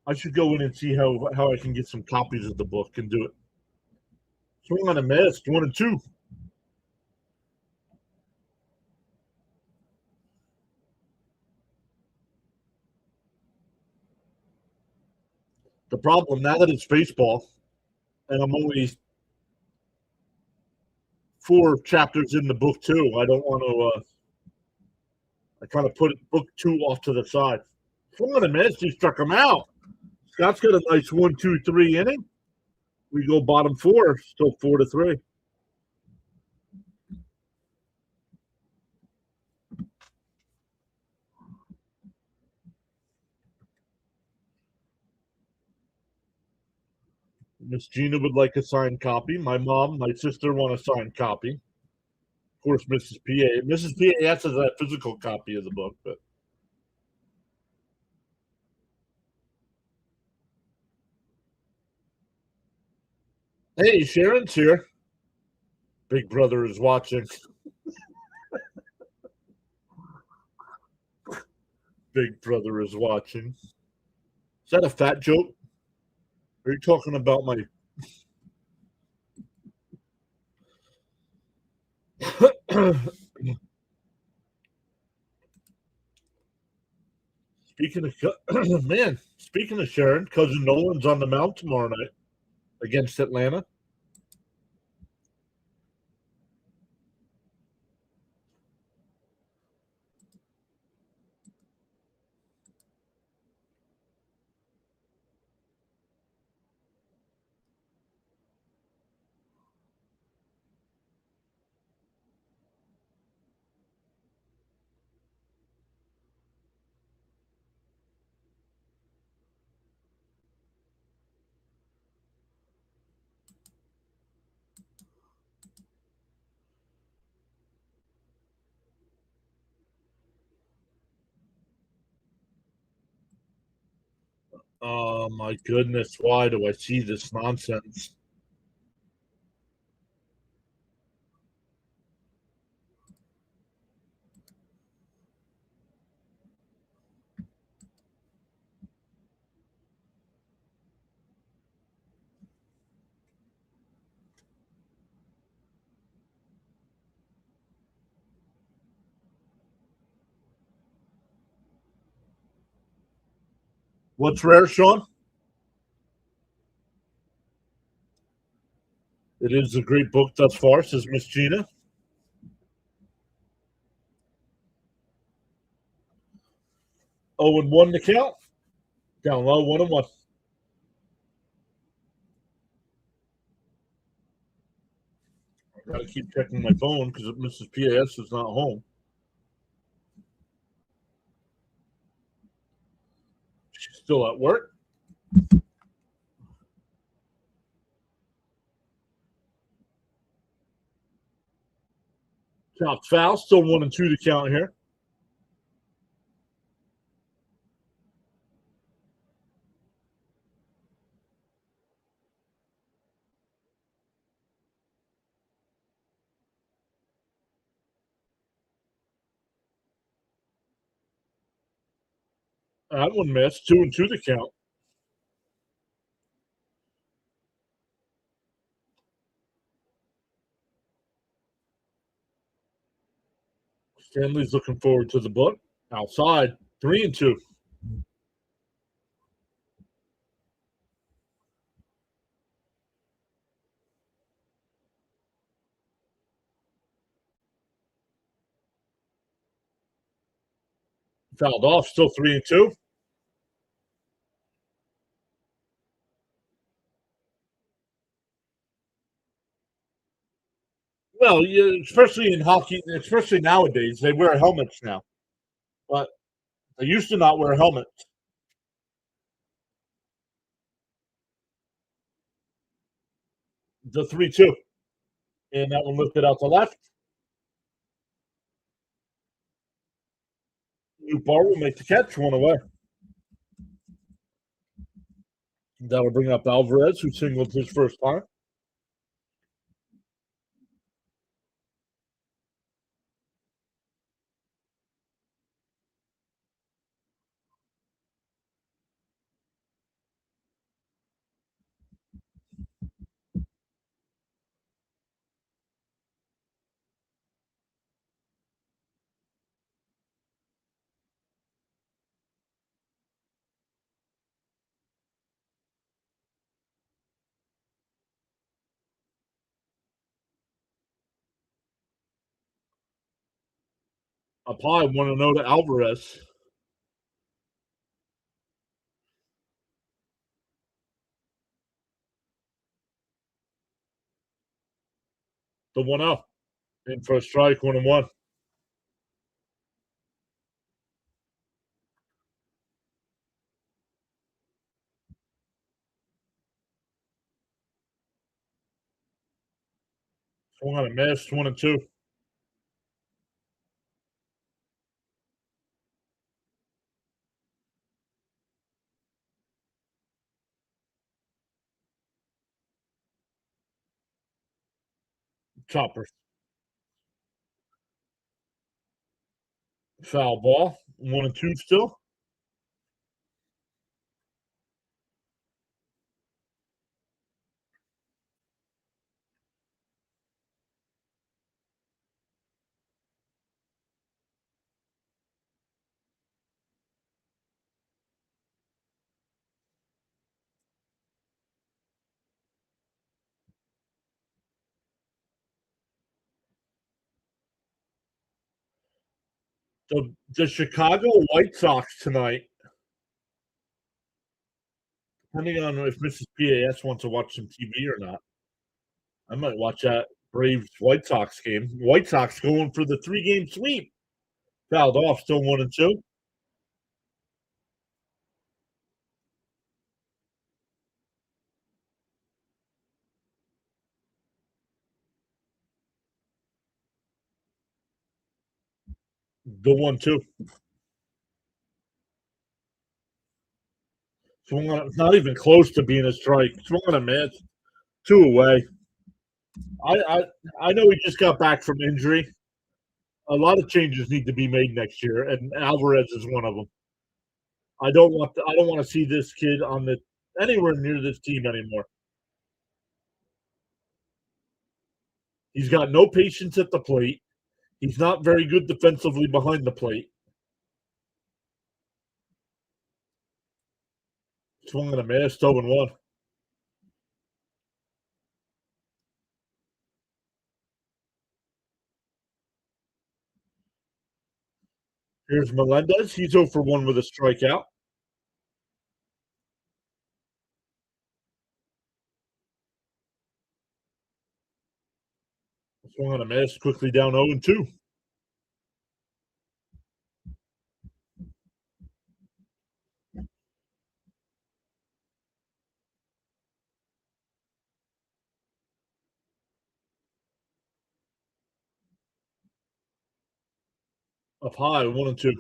I should go in and see how I can get some copies of the book and do it. Swing on a miss, 1-2. The problem now that it's baseball, and I'm only 4 chapters in the book too. I don't want to. I kind of put book 2 off to the side. Swing on a miss, he struck him out. Scott's got a nice 1-2-3 inning. We go bottom 4, still 4-3. Miss Gina would like a signed copy. My mom, my sister want a signed copy. Of course, Mrs. PA. Mrs. PA has a physical copy of the book, but hey, Sharon's here. Big brother is watching. Big brother is watching. Is that a fat joke? Are you talking about my? Speaking of man, speaking of Sharon, cousin Nolan's on the mound tomorrow night against Atlanta. Oh my goodness, why do I see this nonsense? What's rare, Sean? It is a great book thus far, says Miss Gina. 0-1 to count. Down low, 1-1. I gotta keep checking my phone because Mrs. PAS is not home. She's still at work. Count foul, still 1-2 to count here. That one missed. 2-2 to count. Stanley's looking forward to the book. Outside, 3-2. Fouled off, still 3-2. Well, especially in hockey, especially nowadays, they wear helmets now. But they used to not wear helmets. The 3-2. And that one lifted out to left. New bar will make the catch, one away. That'll bring up Alvarez, who singled his first time. Up high, 1-0 to Alvarez. The 1-0. In for a strike, 1-1. Swung on a miss, 1-2. Chopper. Foul ball. 1-2 still. The Chicago White Sox tonight, depending on if Mrs. PAS wants to watch some TV or not, I might watch that Braves White Sox game. White Sox going for the 3-game sweep. Fouled off, still 1-2. The 1-2. Swung on, not even close to being a strike. Swung on a miss. 2 away. I know he just got back from injury. A lot of changes need to be made next year, and Alvarez is one of them. I don't want to see this kid on the anywhere near this team anymore. He's got no patience at the plate. He's not very good defensively behind the plate. Swung and a miss, 0-1. Here's Melendez. He's 0-1 with a strikeout. Swung on a miss, quickly down 0-2. Up high, 1-2.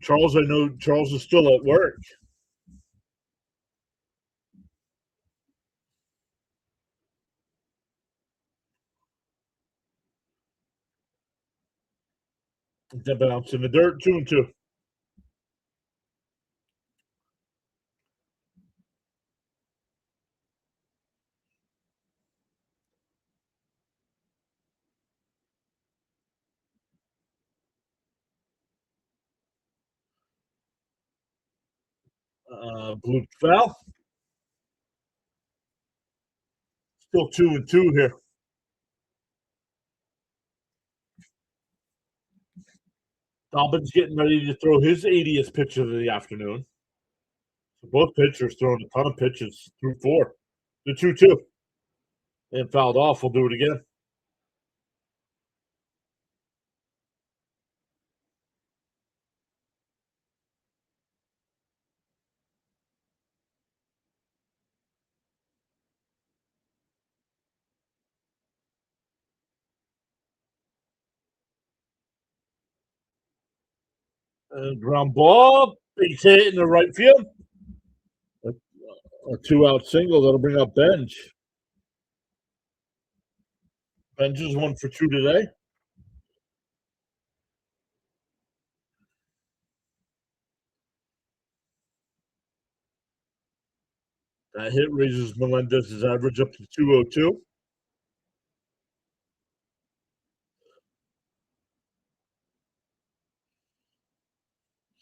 Charles, I know Charles is still at work. The bounce in the dirt, 2-2. Blue foul. Still 2-2 here. Dobbins getting ready to throw his 80th pitch of the afternoon. So both pitchers throwing a ton of pitches through 4. The 2-2. And fouled off. We'll do it again. Ground ball. Big hit in the right field. A 2-out single. That'll bring up Benj. Benj is 1 for 2 today. That hit raises Melendez's average up to 202.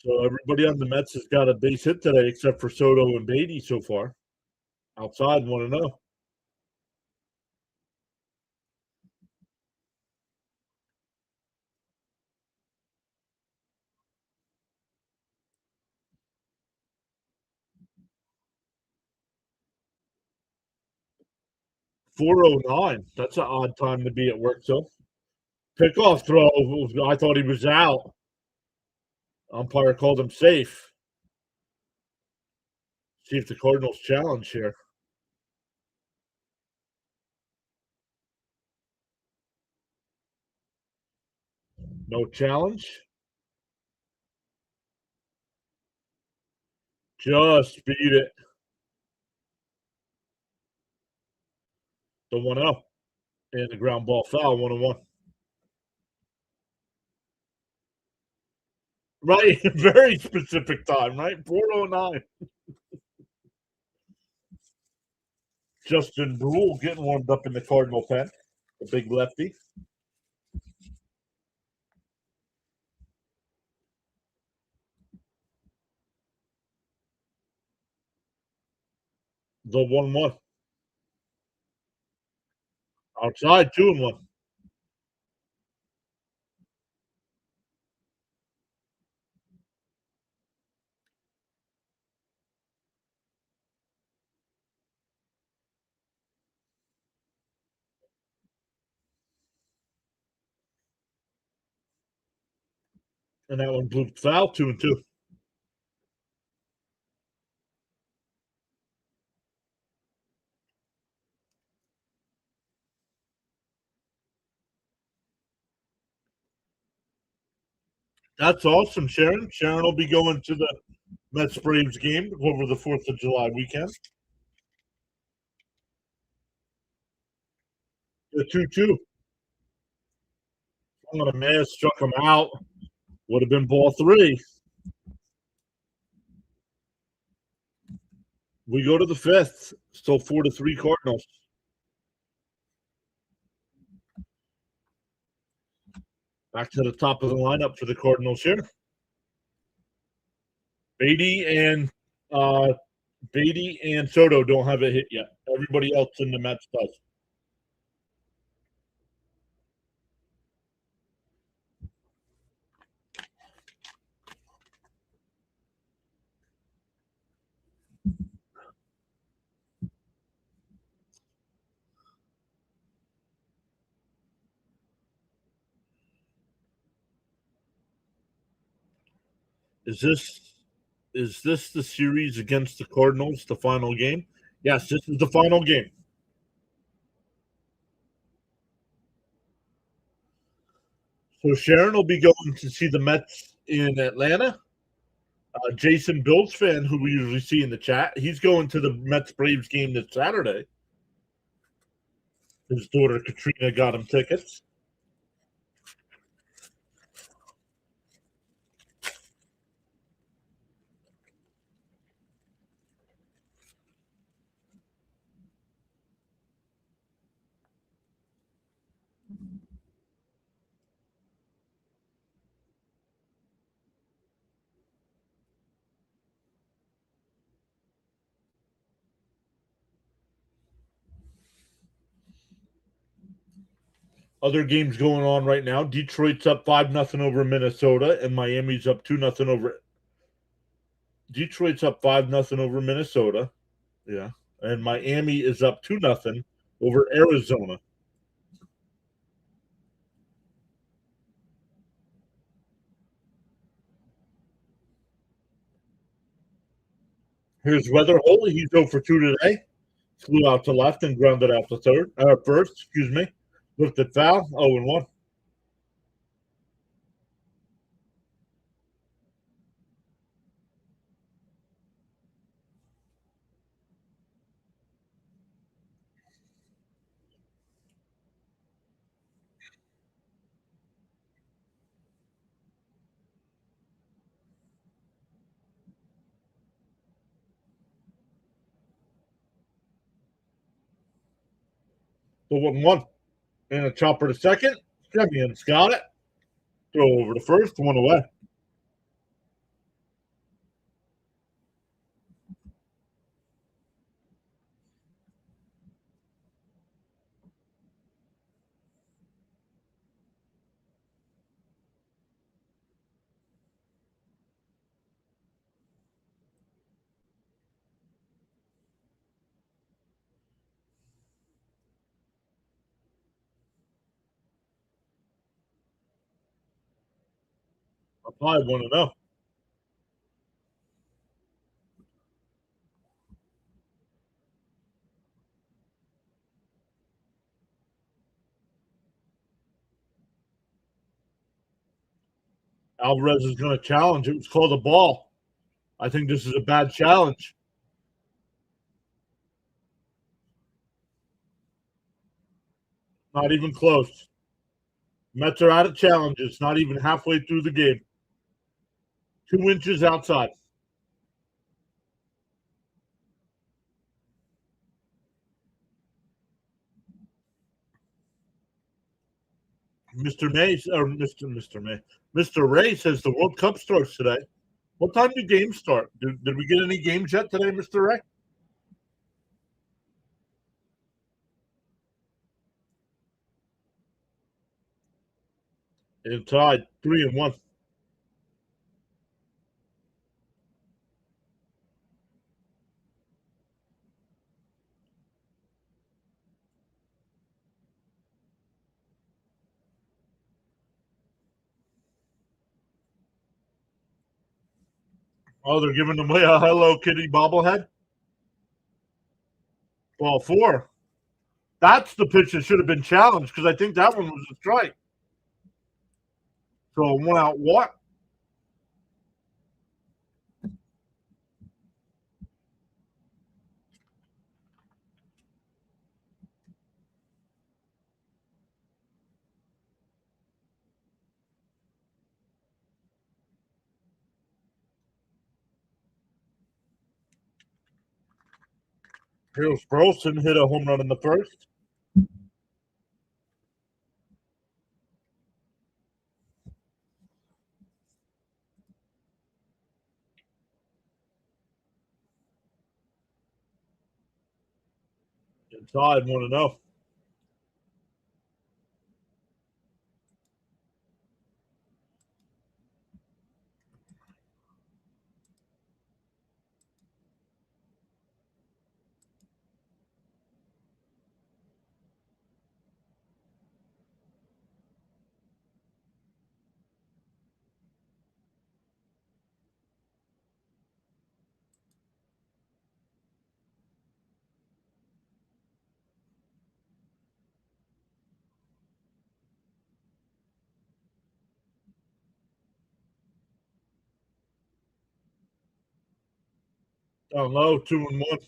So everybody on the Mets has got a base hit today except for Soto and Beatty so far. Outside 1-0. 4:09. That's an odd time to be at work till. Pickoff throw. I thought he was out. Umpire called him safe. See if the Cardinals challenge here. No challenge. Just beat it. The 1-0. And the ground ball foul, 1-1. Right, very specific time, right? 4:09. Justin Brule getting warmed up in the Cardinal pen, the big lefty. The 1-1. Outside, 2-1. And that one blew foul, 2-2. That's awesome, Sharon. Sharon will be going to the Mets Braves game over the 4th of July weekend. The 2-2. On a man struck him out. Would have been ball 3. We go to the 5th. Still 4-3 Cardinals. Back to the top of the lineup for the Cardinals here. Beatty and Soto don't have a hit yet. Everybody else in the Mets does. Is this the series against the Cardinals, the final game? Yes, this is the final game. So Sharon will be going to see the Mets in Atlanta. Jason Bills fan, who we usually see in the chat, he's going to the Mets Braves game this Saturday. His daughter Katrina got him tickets. Other games going on right now. Detroit's up 5-0 over Minnesota, and Miami's up 2-0 over. Detroit's up 5-0 over Minnesota. Yeah. And Miami is up 2-0 over Arizona. Here's Weather Holy. He's 0 for 2 today. Flew out to left and grounded out to first, excuse me. Lifted foul, 0-1. The 1-1. And a chopper to second. Semion's got it. Throw over to first. 1 away. Apply 1-0. Alvarez is going to challenge. It was called a ball. I think this is a bad challenge. Not even close. Mets are out of challenges. Not even halfway through the game. 2 inches outside. Mr. Ray says the World Cup starts today. What time do games start? Did we get any games yet today, Mr. Ray? And tied 3-1. Oh, they're giving away a Hello Kitty bobblehead. Ball 4. That's the pitch that should have been challenged because I think that one was a strike. So 1 out walk. Here's Burleson hit a home run in the first. Inside 1-0. Down low, 2-1.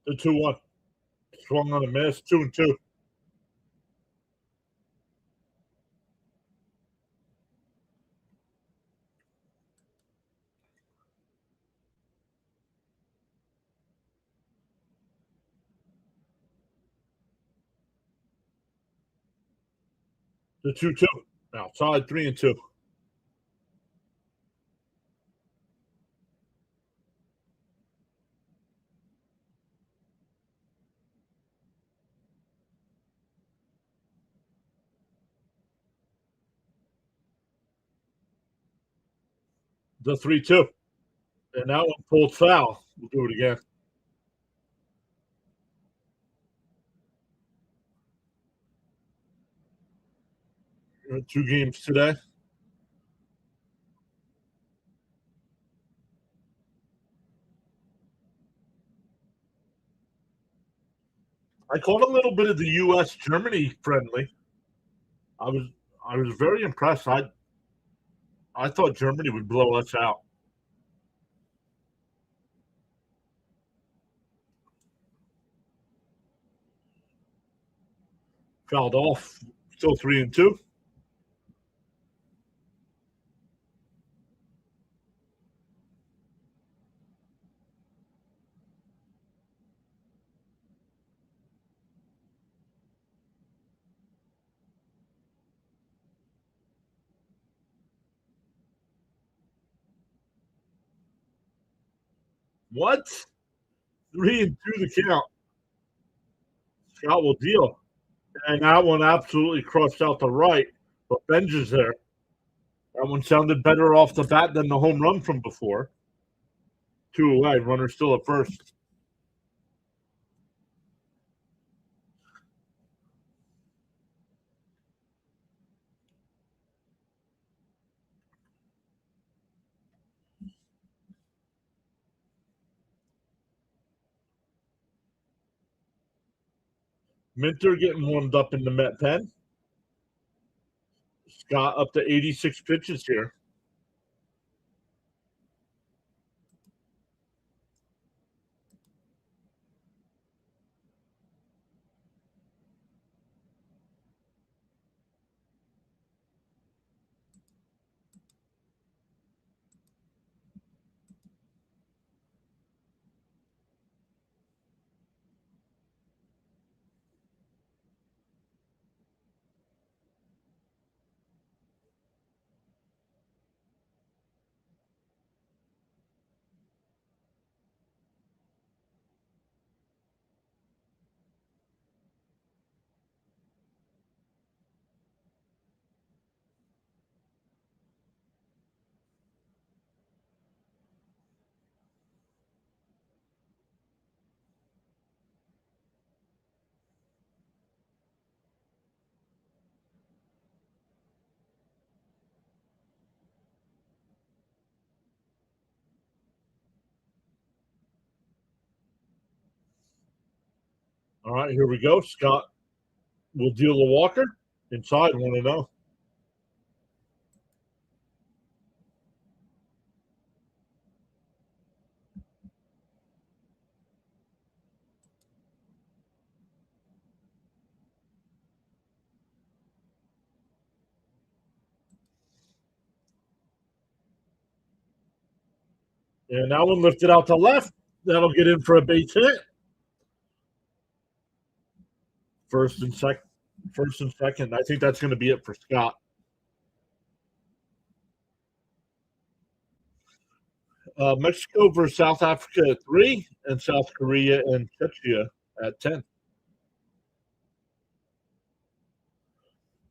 The 2-1. Swung on a miss. 2-2. The 2-2. Outside 3-2. The 3-2. And that one pulled foul. We'll do it again. Two games today. I caught a little bit of the U.S. Germany friendly. I was very impressed. I thought Germany would blow us out. Fouled off. Still 3-2. What? 3-2 the count. Scott will deal. And that one absolutely crushed out the right. But Benj is there. That one sounded better off the bat than the home run from before. 2 away. Runner still at first. Minter getting warmed up in the Met pen. Scott up to 86 pitches here. All right, here we go. Scott will deal to Walker. Inside, 1-0. And that one lifted out to left. That'll get in for a base hit. First and second. I think that's going to be it for Scott. Mexico versus South Africa at 3, and South Korea and Czechia at 10.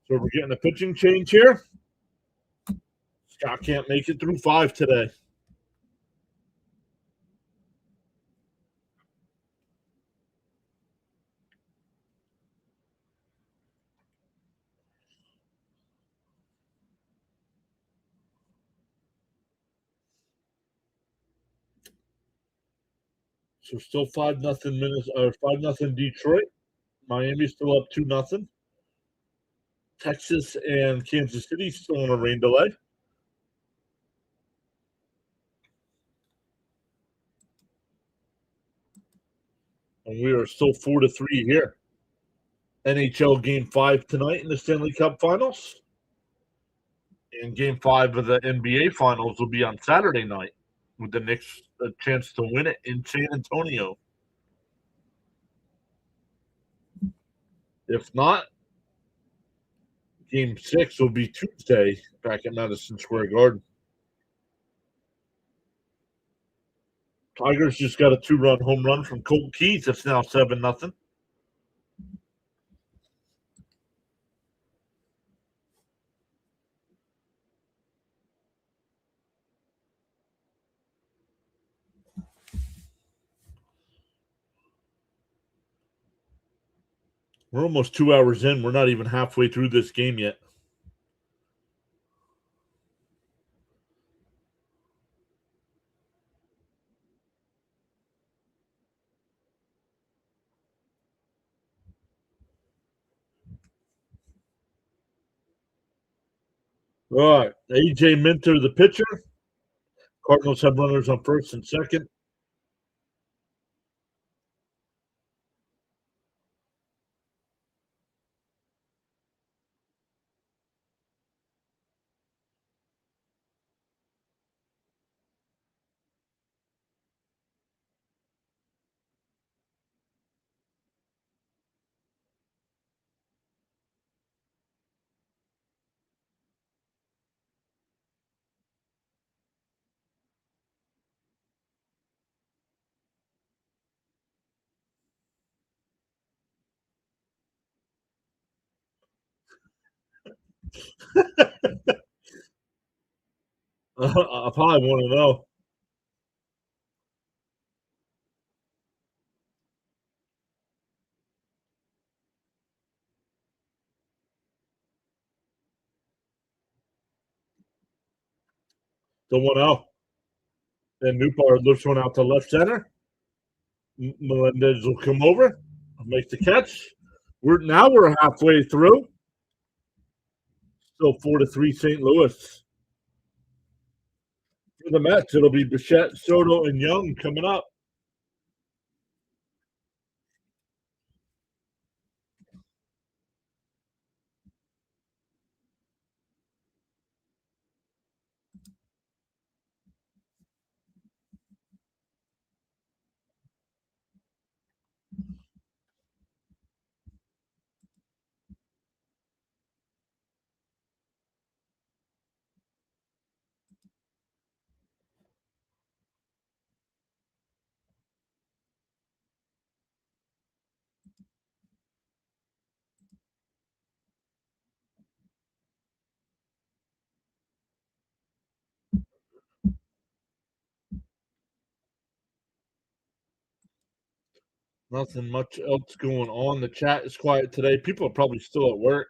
So we're getting a pitching change here. Scott can't make it through 5 today. So still 5-0 Minnesota, or 5-0 Detroit. Miami's still up 2-0. Texas and Kansas City still on a rain delay. And we are still 4-3 here. NHL Game 5 tonight in the Stanley Cup Finals. And Game 5 of the NBA Finals will be on Saturday night with the Knicks a chance to win it in San Antonio. If not, Game 6 will be Tuesday back at Madison Square Garden. Tigers just got a 2-run home run from Colt Keith. It's now 7-0. We're almost 2 hours in. We're not even halfway through this game yet. All right. A.J. Minter, the pitcher. Cardinals have runners on first and second. I probably want to know. The one out. And Newbar lifts one out to left center. Melendez will come over, make the catch. We're halfway through. Still 4-3 St. Louis. For the Mets, it'll be Bichette, Soto, and Young coming up. Nothing much else going on. The chat is quiet today. People are probably still at work.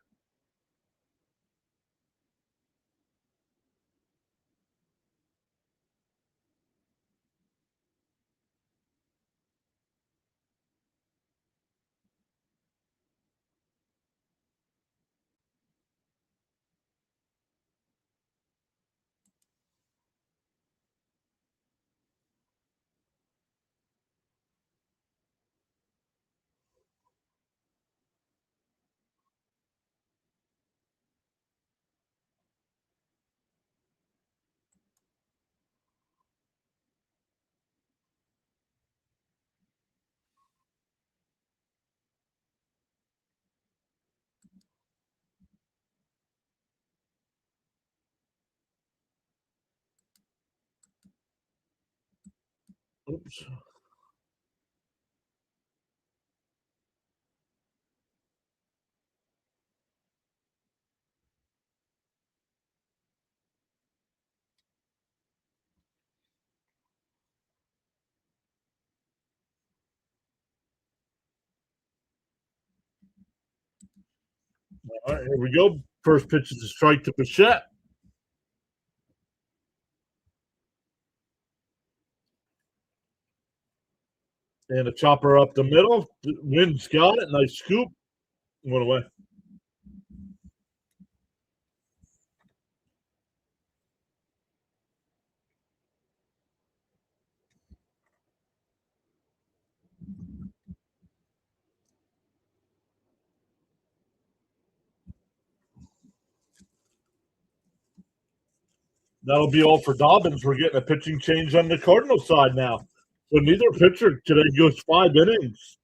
Oops. All right, here we go. First pitch is a strike to Bichette. And a chopper up the middle. Wind's got it. Nice scoop. Went away. That'll be all for Dobbins. We're getting a pitching change on the Cardinals side now. So neither pitcher today goes 5 innings.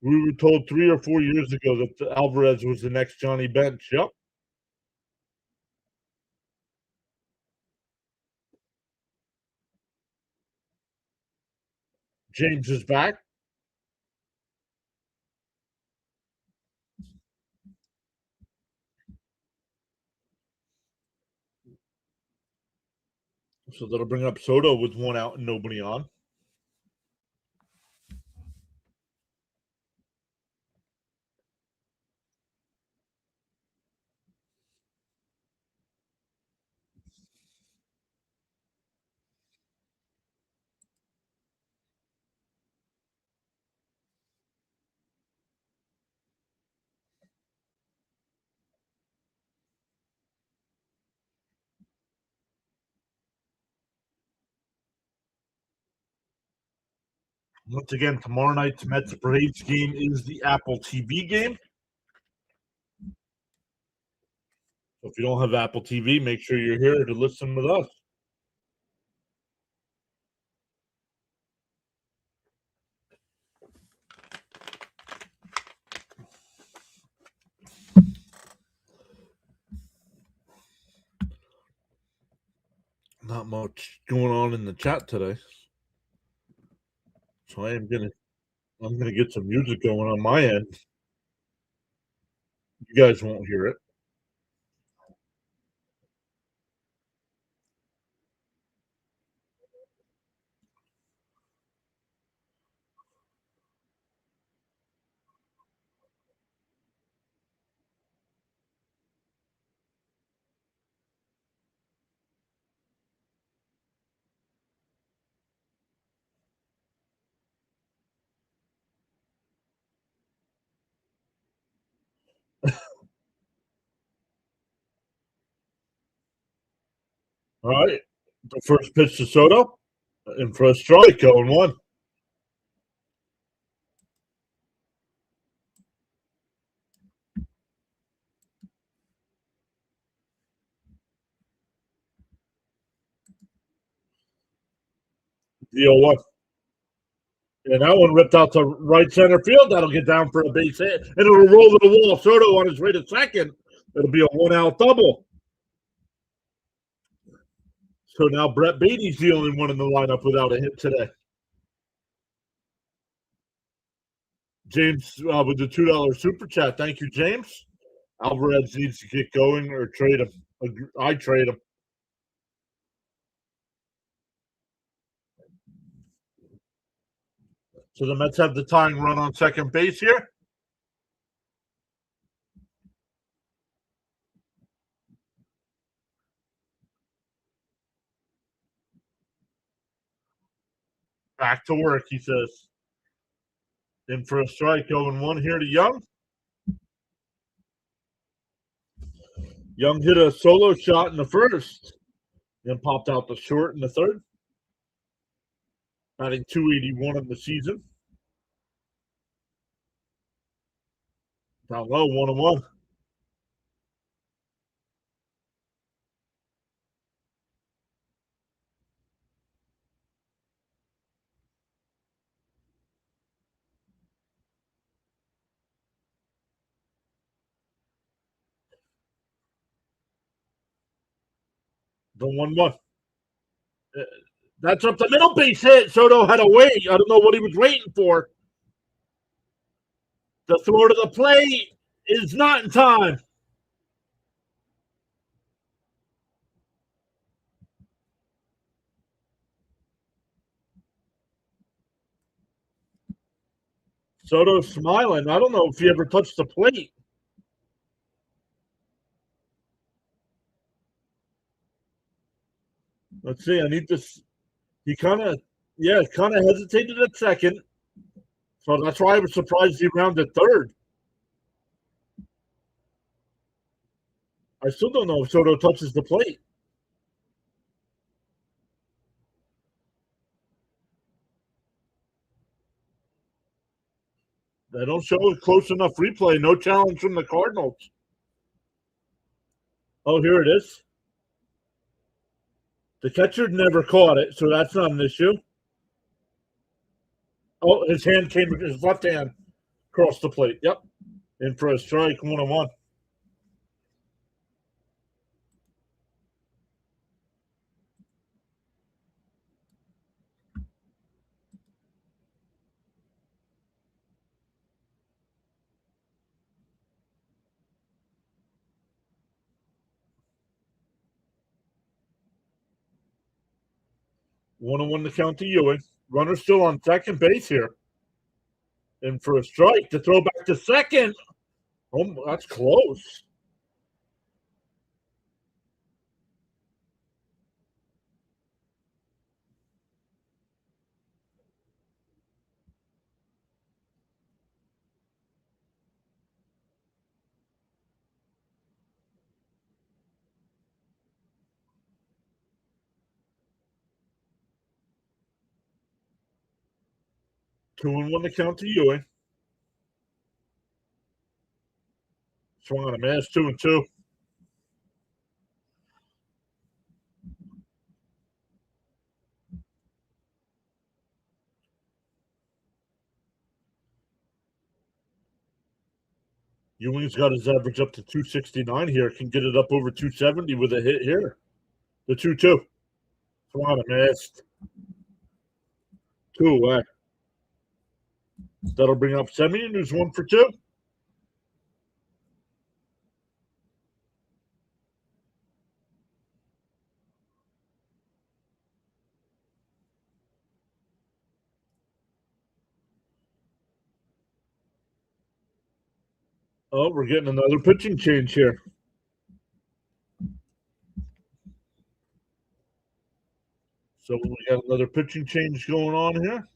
We were told 3 or 4 years ago that Alvarez was the next Johnny Bench. Yep. James is back. So that'll bring up Soto with 1 out and nobody on. Once again, tomorrow night's Mets Braves game is the Apple TV game. So if you don't have Apple TV, make sure you're here to listen with us. Not not much going on in the chat today. So I'm gonna get some music going on my end. You guys won't hear it. All right. The first pitch to Soto, in for a strike, 0-1. The 0-1. And that one ripped out to right center field. That'll get down for a base hit, and it'll roll to the wall. Soto on his way to second. It'll be a 1-out double. So now Brett Beatty's the only one in the lineup without a hit today. James with the $2 super chat. Thank you, James. Alvarez needs to get going or trade him. I trade him. So the Mets have the tying run on second base here. Back to work, he says. In for a strike, 0-1 here to Young. Young hit a solo shot in the first, then popped out the short in the third. Batting .281 in the season. Down low, 1-1. The 1-1. That's up the middle base hit. Soto had to wait. I don't know what he was waiting for. The throw to the plate is not in time. Soto's smiling. I don't know if he ever touched the plate. Let's see. I need this. He kind of hesitated at second. So that's why I was surprised he rounded third. I still don't know if Soto touches the plate. They don't show a close enough replay. No challenge from the Cardinals. Oh, here it is. The catcher never caught it, so that's not an issue. Oh, his left hand crossed the plate. Yep. In for a strike, 1-1. One to count to Ewing. Runner still on second base here. In for a strike. To throw back to second. Oh, that's close. Two and one to count to Ewing. Swung on a miss, 2-2. Ewing's got his average up to 269 here. Can get it up over 270 with a hit here. The 2-2. Come on, I missed. 2 away. That'll bring up Semien, who's 1 for 2. Oh, we're getting another pitching change here. So we got another pitching change going on here.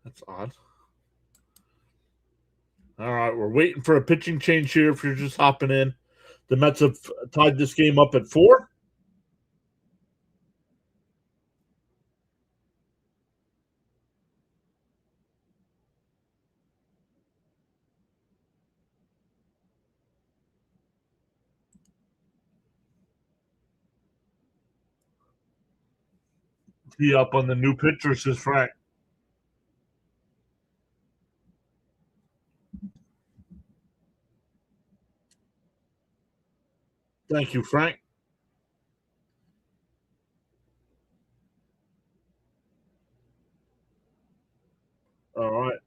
That's odd. All right, we're waiting for a pitching change here if you're just hopping in. The Mets have tied this game up at 4. Tee up on the new pitcher, says Frank. Thank you, Frank. All right.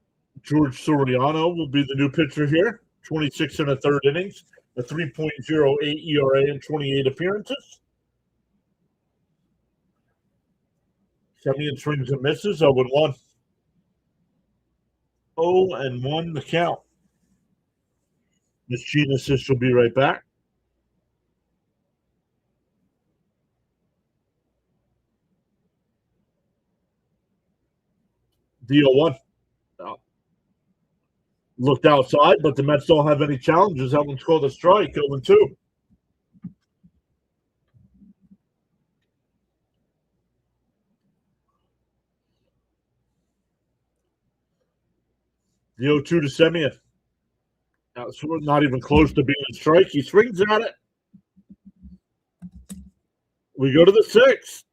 George Soriano will be the new pitcher here. 26 and a third innings, a 3.08 ERA in 28 appearances. Semien swings and misses, 0 and 1. 0 and 1 the count. Miss Gina says she'll be right back. Deal 1. Looked outside, but the Mets don't have any challenges. That one's called a strike, 0 and 2. The 0-2 to Semien. That's not even close to being a strike. He swings at it. We go to the 6th.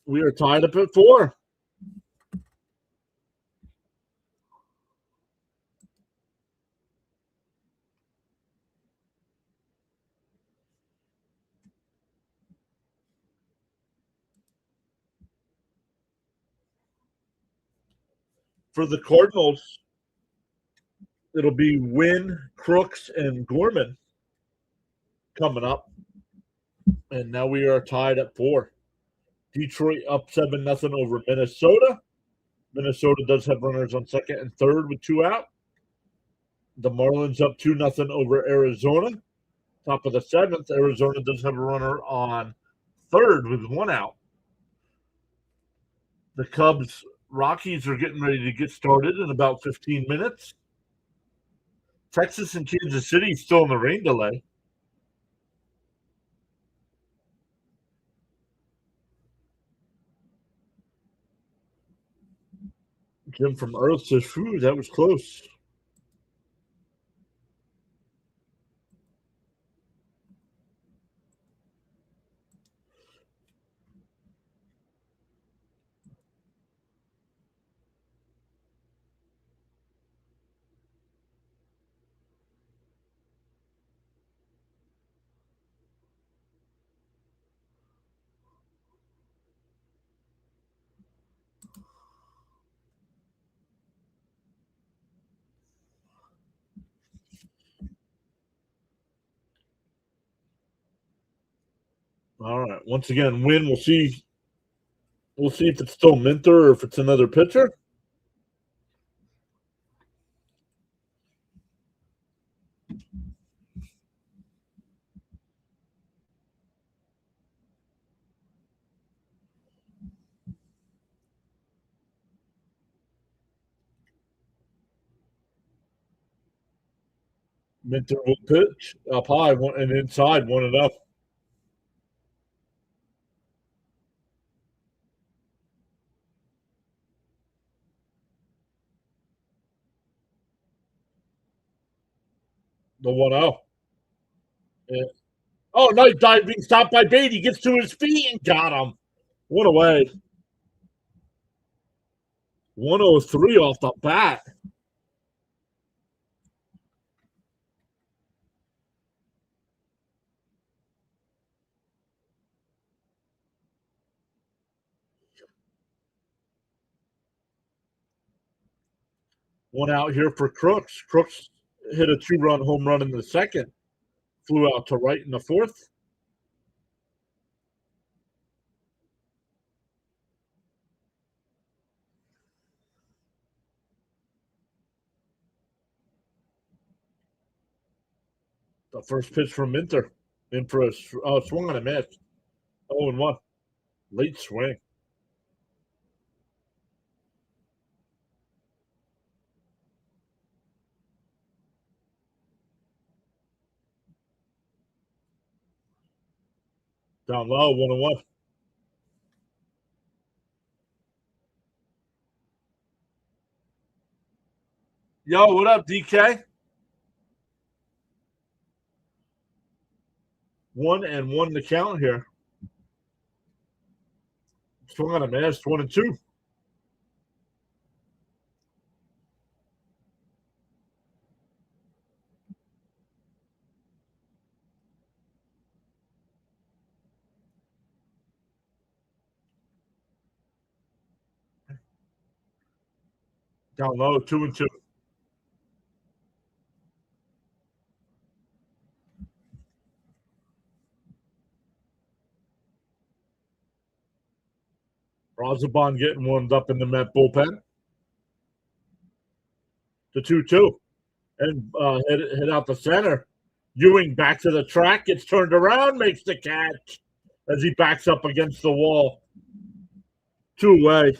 We are tied up at 4. For the Cardinals, it'll be Wynn, Crooks, and Gorman coming up. And now we are tied at 4. Detroit up 7-0 over Minnesota. Minnesota does have runners on second and third with 2 out. The Marlins up 2-0 over Arizona. Top of the 7th, Arizona does have a runner on third with 1 out. The Cubs Rockies are getting ready to get started in about 15 minutes. Texas and Kansas City still in the rain delay. Jim from Earth says, "Phew, that was close." All right. Once again, Win. We'll see. We'll see if it's still Minter or if it's another pitcher. Minter will pitch up high and inside, 1-0. The 1-0. Yeah. Oh, nice dive being stopped by Beatty. Gets to his feet and got him. What away. 103 off the bat. One out here for Crooks. Crooks hit a 2-run home run in the second. Flew out to right in the fourth. The first pitch from Minter. In for a swung and a miss. 0-1. Late swing. Down low, 1-1. Yo, what up, DK? 1-1 to count here. Swung on a miss, 1-2. Down low, 2-2. Rozabon getting warmed up in the Met bullpen. The 2-2. And hit out the center. Ewing back to the track, gets turned around, makes the catch as he backs up against the wall. 2-away.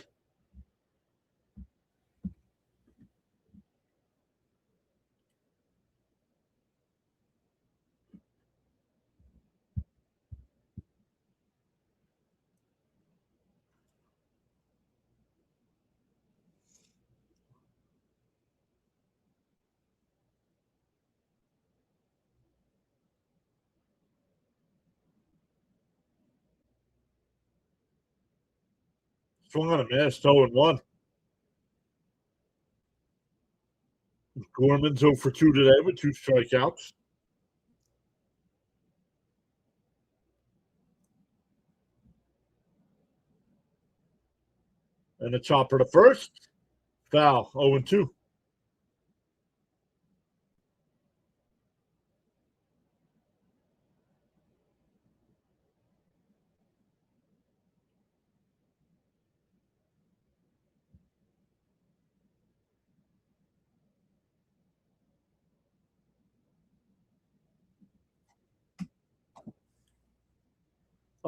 Swung on a miss, 0-1. Gorman's 0 for 2 today with 2 strikeouts. And a chopper to first. Foul, 0-2.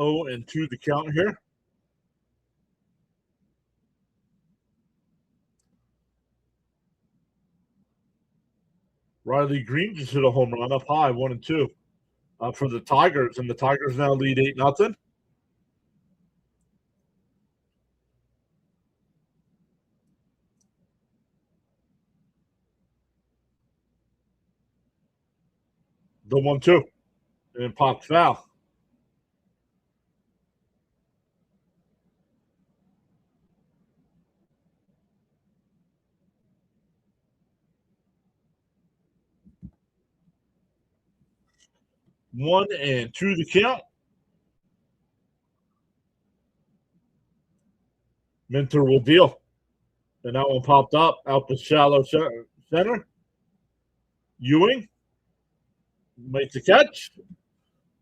Oh, and 2 the count here. Riley Green just hit a home run up high, 1-2 for the Tigers, and the Tigers now lead 8-0. The 1-2 and popped foul. One and 2 the count. Minter will deal. And that one popped up out the shallow center. Ewing makes the catch.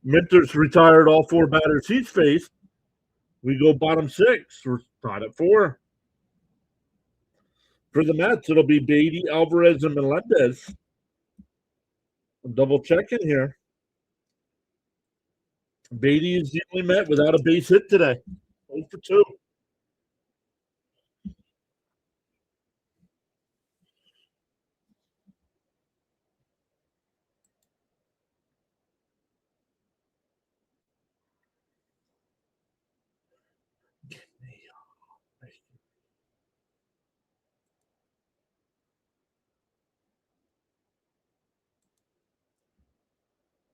Minter's retired all 4 batters he's faced. We go bottom 6. We're tied at 4. For the Mets, it'll be Beatty, Alvarez, and Melendez. I'm double checking here. Beatty is the only Met without a base hit today. 0 for 2.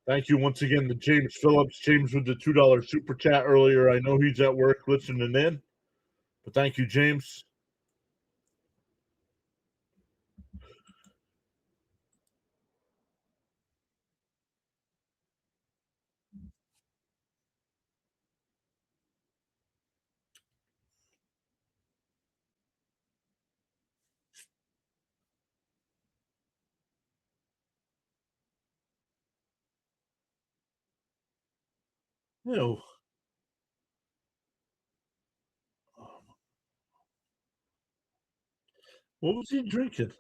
Thank you once again to James Phillips. James with the $2 super chat earlier. I know he's at work listening in, but thank you, James. Ew. What was he drinking?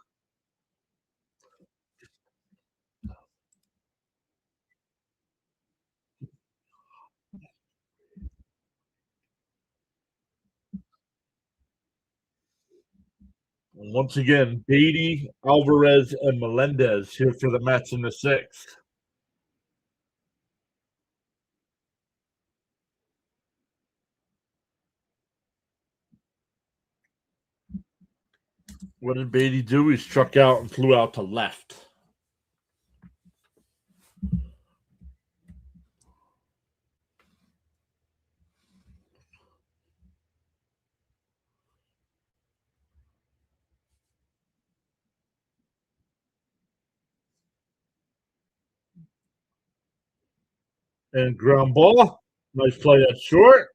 Once again, Beatty, Alvarez, and Melendez here for the Mets in the 6th. What did Beatty do? He struck out and flew out to left. And ground ball. Nice play at short.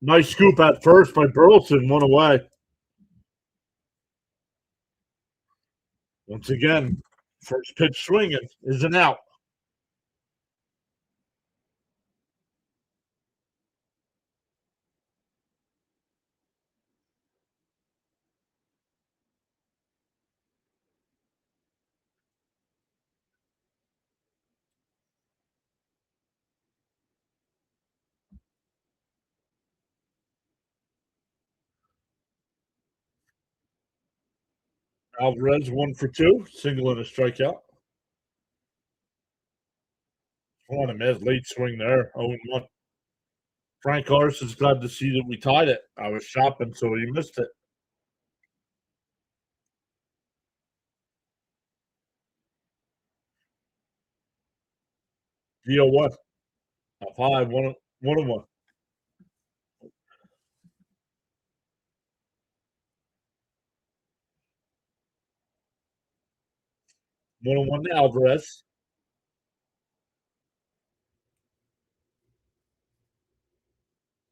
Nice scoop at first by Burleson. 1 away. Once again, first pitch swinging is an out. Alvarez 1 for 2, single and a strikeout. On a man's late swing there, 0-1. Frank Arson's glad to see that we tied it. I was shopping, so he missed it. DO1. Top 5, 1-1. 1-1 to Alvarez.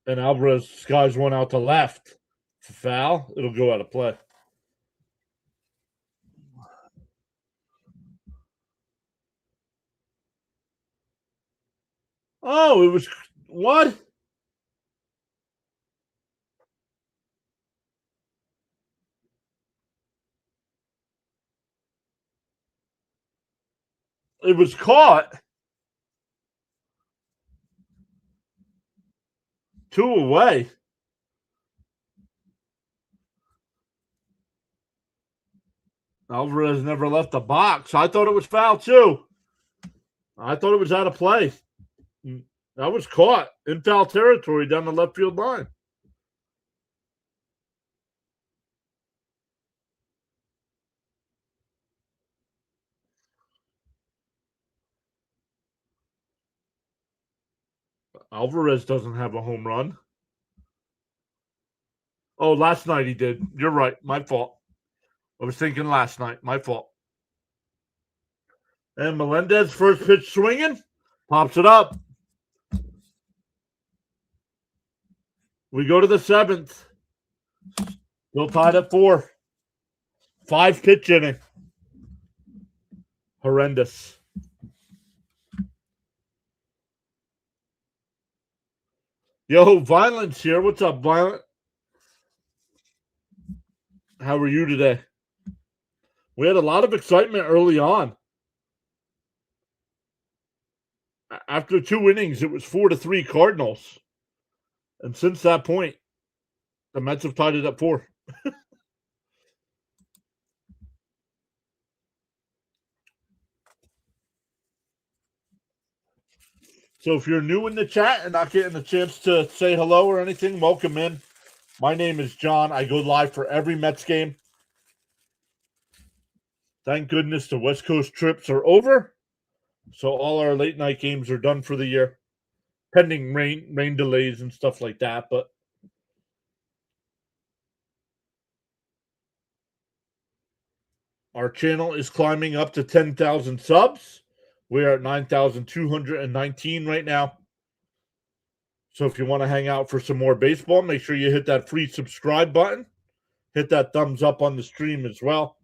And Alvarez skies one out to left. It's a foul. It'll go out of play. Oh, it was what? It was caught. 2 away. Alvarez never left the box. I thought it was foul too. I thought it was out of play. That was caught in foul territory down the left field line. Alvarez doesn't have a home run. Oh, last night he did. You're right. My fault. I was thinking last night. My fault. And Melendez, first pitch swinging, pops it up. We go to the 7th. Still tied at 4. 5 pitch inning. Horrendous. Yo, Violence here. What's up, Violent? How are you today? We had a lot of excitement early on. After 2 innings, it was 4-3 Cardinals. And since that point, the Mets have tied it up 4. So if you're new in the chat and not getting a chance to say hello or anything, welcome in. My name is John. I go live for every Mets game. Thank goodness the West Coast trips are over. So all our late night games are done for the year, pending rain delays and stuff like that. But our channel is climbing up to 10,000 subs. We are at 9,219 right now. So if you want to hang out for some more baseball, make sure you hit that free subscribe button. Hit that thumbs up on the stream as well.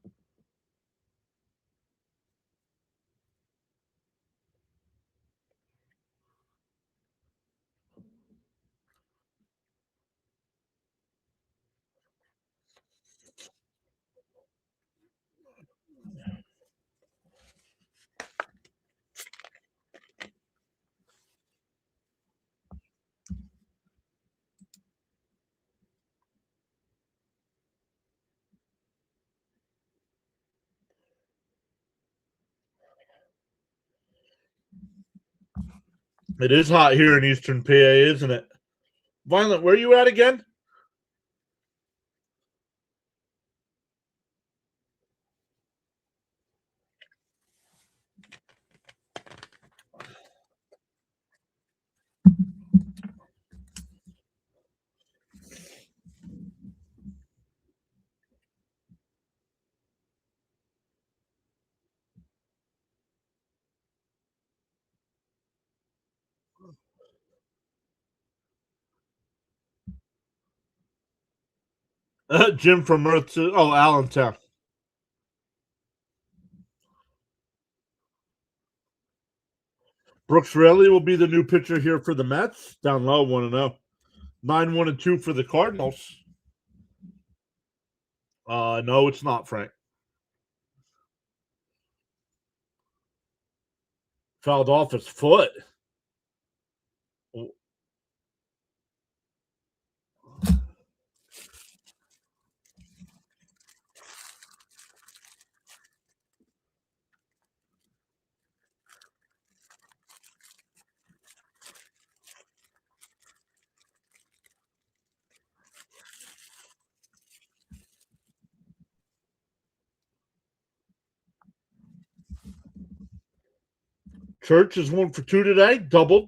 It is hot here in Eastern PA, isn't it? Violent, where are you at again? Jim from Earth to Allentown. Brooks Raley will be the new pitcher here for the Mets. Down low, 1-0. 9-1-2 for the Cardinals. No, it's not, Frank. Fouled off his foot. Church is 1-for-2 today, doubled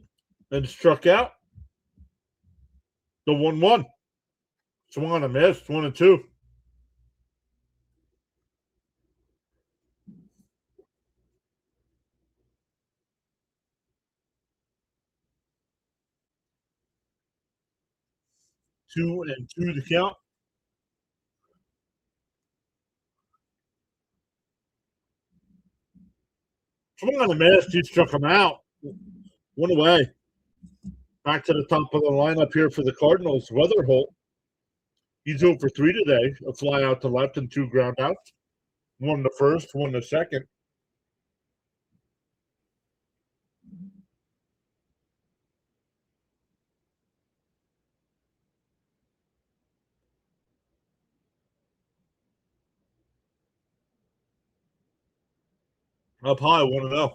and struck out. The 1-1. Swung on a miss, 1-2. Two and two to count. Swung on a miss, he struck him out. One away. Back to the top of the lineup here for the Cardinals. Weatherholt. He's 0-for-3 today. A fly out to left and 2 ground outs. One the first, one the second. Up high, 1-0.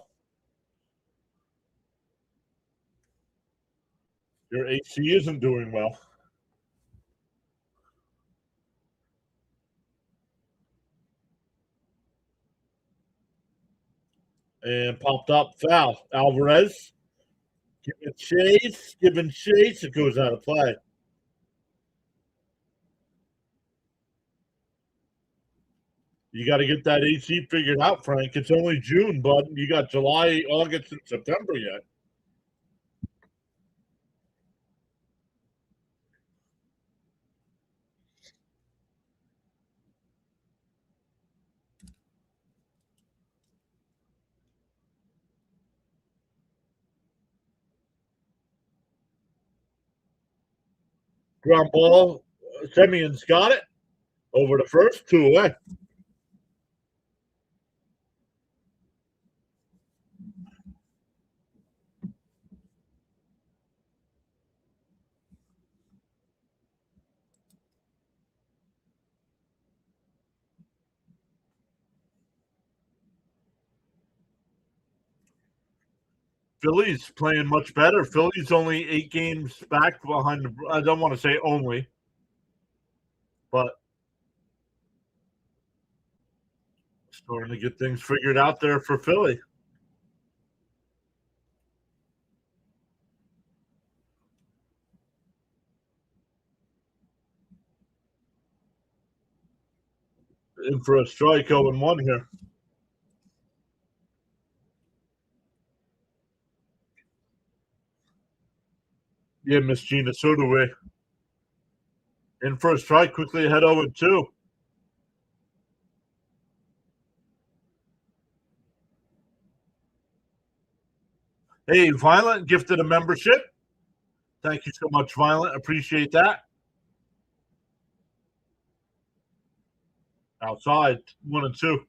Your AC isn't doing well. And popped up foul. Alvarez giving chase. It goes out of play. You got to get that AC figured out, Frank. It's only June, bud. You got July, August, and September yet. Ground ball. Semion's got it. Over to first, 2 away. Phillies playing much better. Phillies only 8 games back behind the. I don't want to say only, but starting to get things figured out there for Philly. In for a strike, 0-1 here. Yeah, Miss Gina Sodaway. In for a strike, quickly ahead 0-2. Hey, Violent gifted a membership. Thank you so much, Violent. Appreciate that. Outside, 1-2.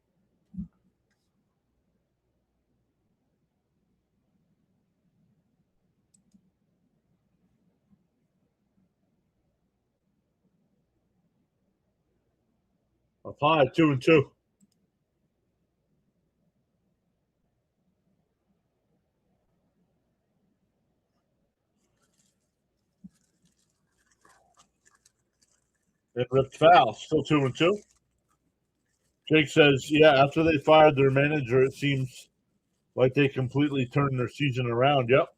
Up high, 2-2. It ripped foul, still 2-2. Jake says, yeah, after they fired their manager, it seems like they completely turned their season around. Yep.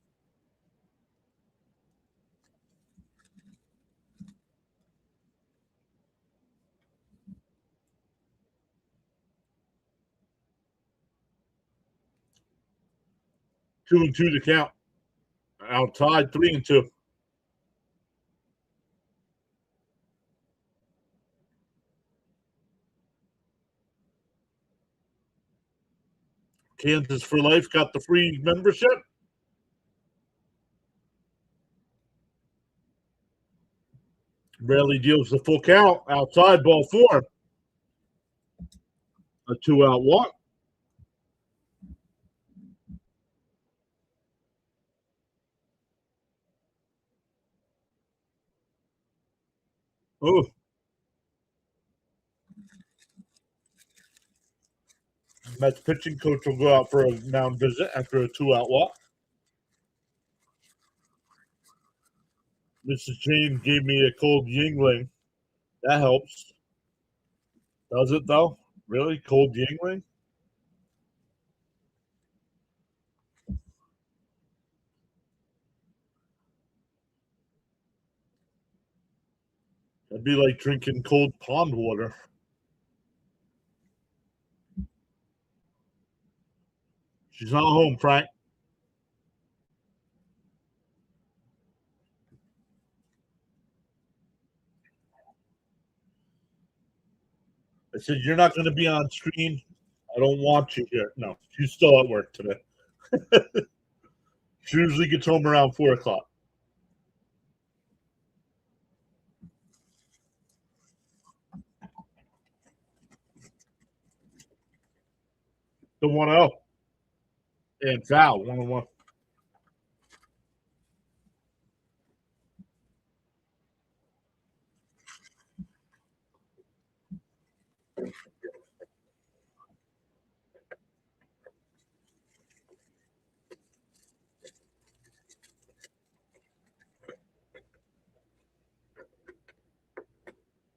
Two and two to count. Outside, 3-2. Kansas for Life got the free membership. Rarely deals the full count. Outside, ball 4. A 2-out walk. Oh. Mets pitching coach will go out for a mound visit after a 2-out walk. Mrs. Jane gave me a cold Yingling. That helps. Does it, though? Really? Cold Yingling? That'd be like drinking cold pond water. She's not home, Frank. I said, you're not going to be on screen. I don't want you here. No, she's still at work today. She usually gets home around 4 o'clock. The 1-0. And foul, 1-1.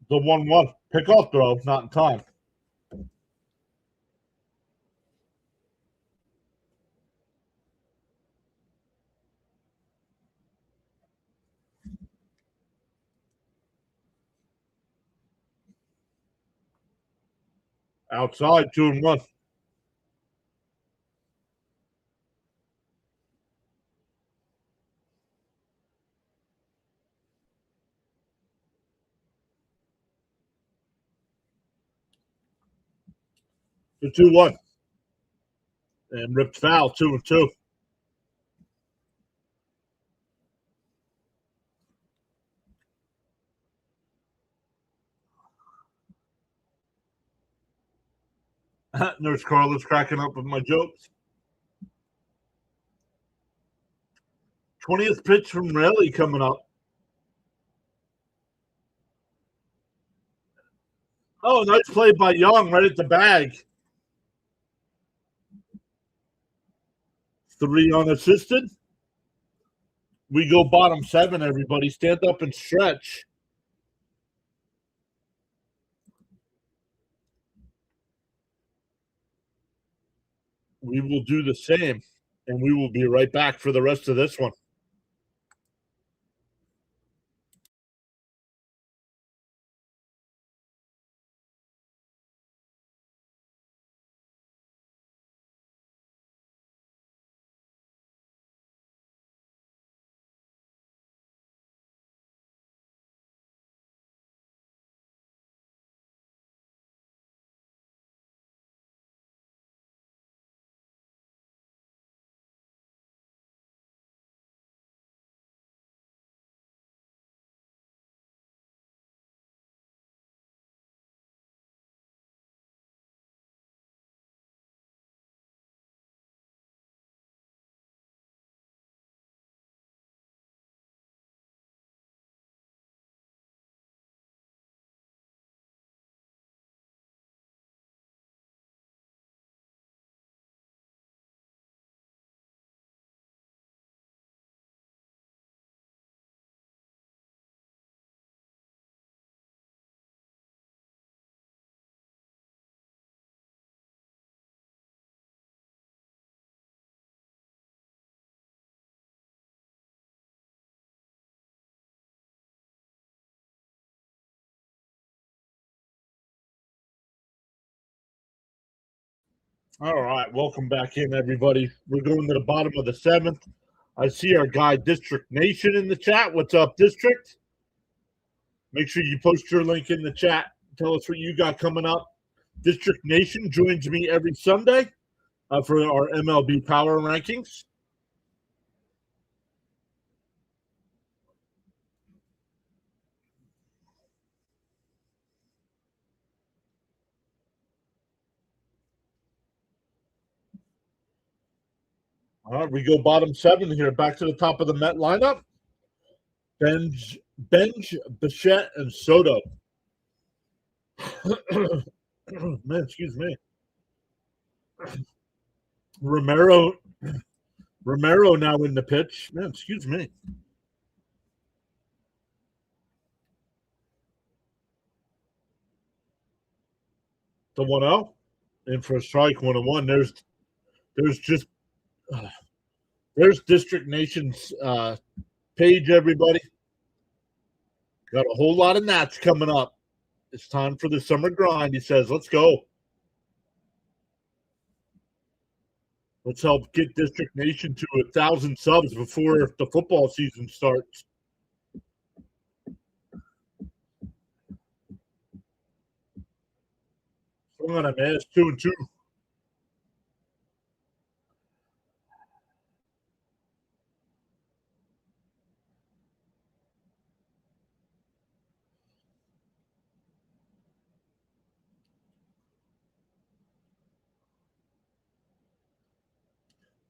The 1-1. Pick up throw, not in time. Outside, 2-1. The 2-1. And ripped foul, 2-2. Nurse Carla's cracking up with my jokes. 20th pitch from Raleigh coming up. Oh, nice play by Young right at the bag. 3 unassisted. We go bottom 7, everybody. Stand up and stretch. We will do the same, and we will be right back for the rest of this one. All right, welcome back in, everybody. We're going to the bottom of the 7th. I see our guy District Nation in the chat. What's up, District? Make sure you post your link in the chat. Tell us what you got coming up. District Nation joins me every Sunday for our MLB Power Rankings. All right, we go bottom 7 here. Back to the top of the Met lineup. Benj, Bichette, and Soto. Man, excuse me. Romero now in the pitch. Man, excuse me. The 1-0 in for a strike. 1-1. There's District Nation's page, everybody. Got a whole lot of Nats coming up. It's time for the summer grind. He says, let's go. Let's help get District Nation to 1,000 subs before the football season starts. Come on, man. It's 2-2.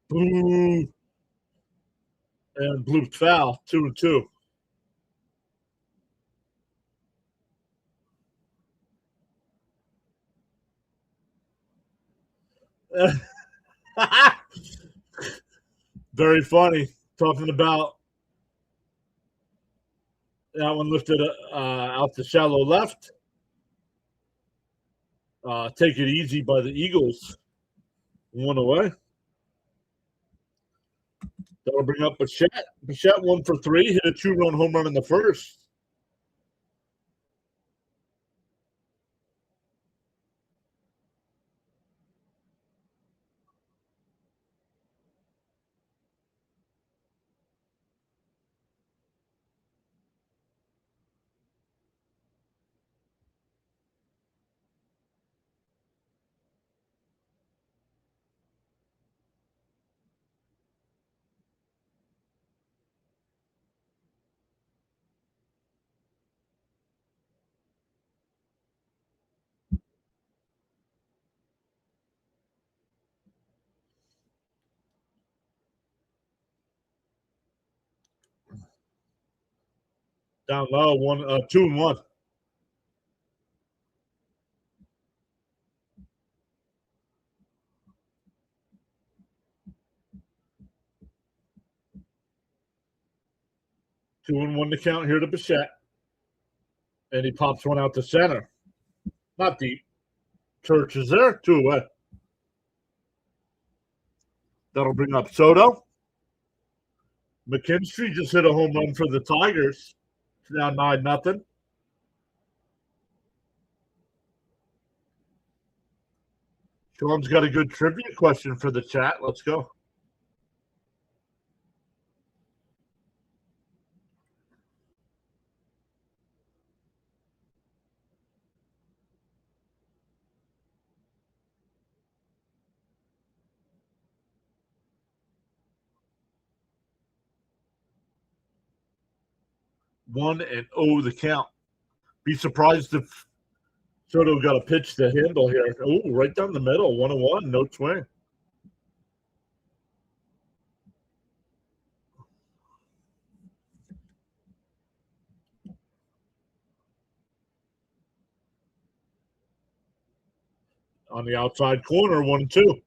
Boo. And blooped foul. 2-2. Very funny. Talking about that one lifted out the shallow left. Take it easy by the Eagles. 1 away. That'll bring up Bichette. Bichette 1 for 3. Hit a 2-run home run in the first. Down low, 2-1. Two and one to count here to Bichette. And he pops one out to center. Not deep. Church is there. 2 away. That'll bring up Soto. McKinstry just hit a home run for the Tigers. It's now 9-0. Sean's got a good trivia question for the chat. Let's go. One and oh the count. Be surprised if Soto got a pitch to handle here. Oh, right down the middle. 1-1. No swing. On the outside corner, 1-2.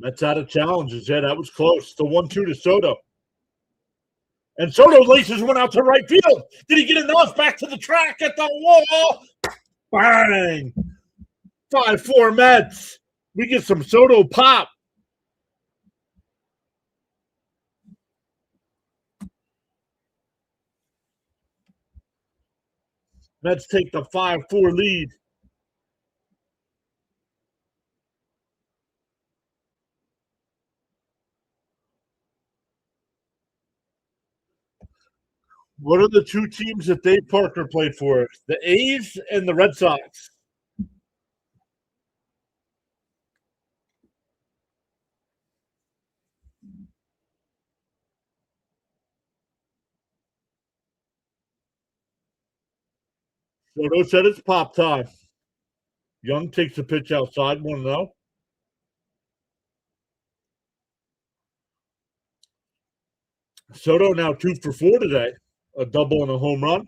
Mets out of challenges. Yeah, that was close. The 1-2 to Soto. And Soto laces one out to right field. Did he get enough? Back to the track at the wall. Bang. 5-4 Mets. We get some Soto pop. Mets take the 5-4 lead. What are the two teams that Dave Parker played for? The A's and the Red Sox. Soto said it's pop time. Young takes a pitch outside, 1-0. Soto now 2 for 4 today. A double and a home run.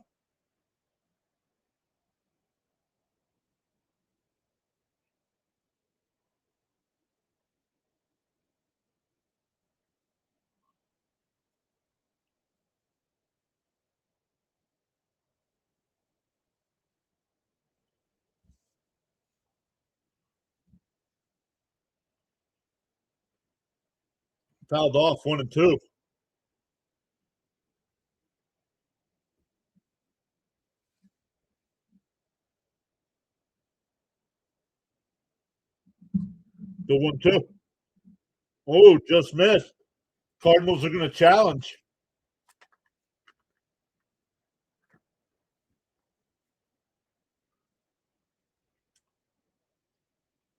Fouled off, 1-2. The 1-2. Oh, just missed. Cardinals are going to challenge.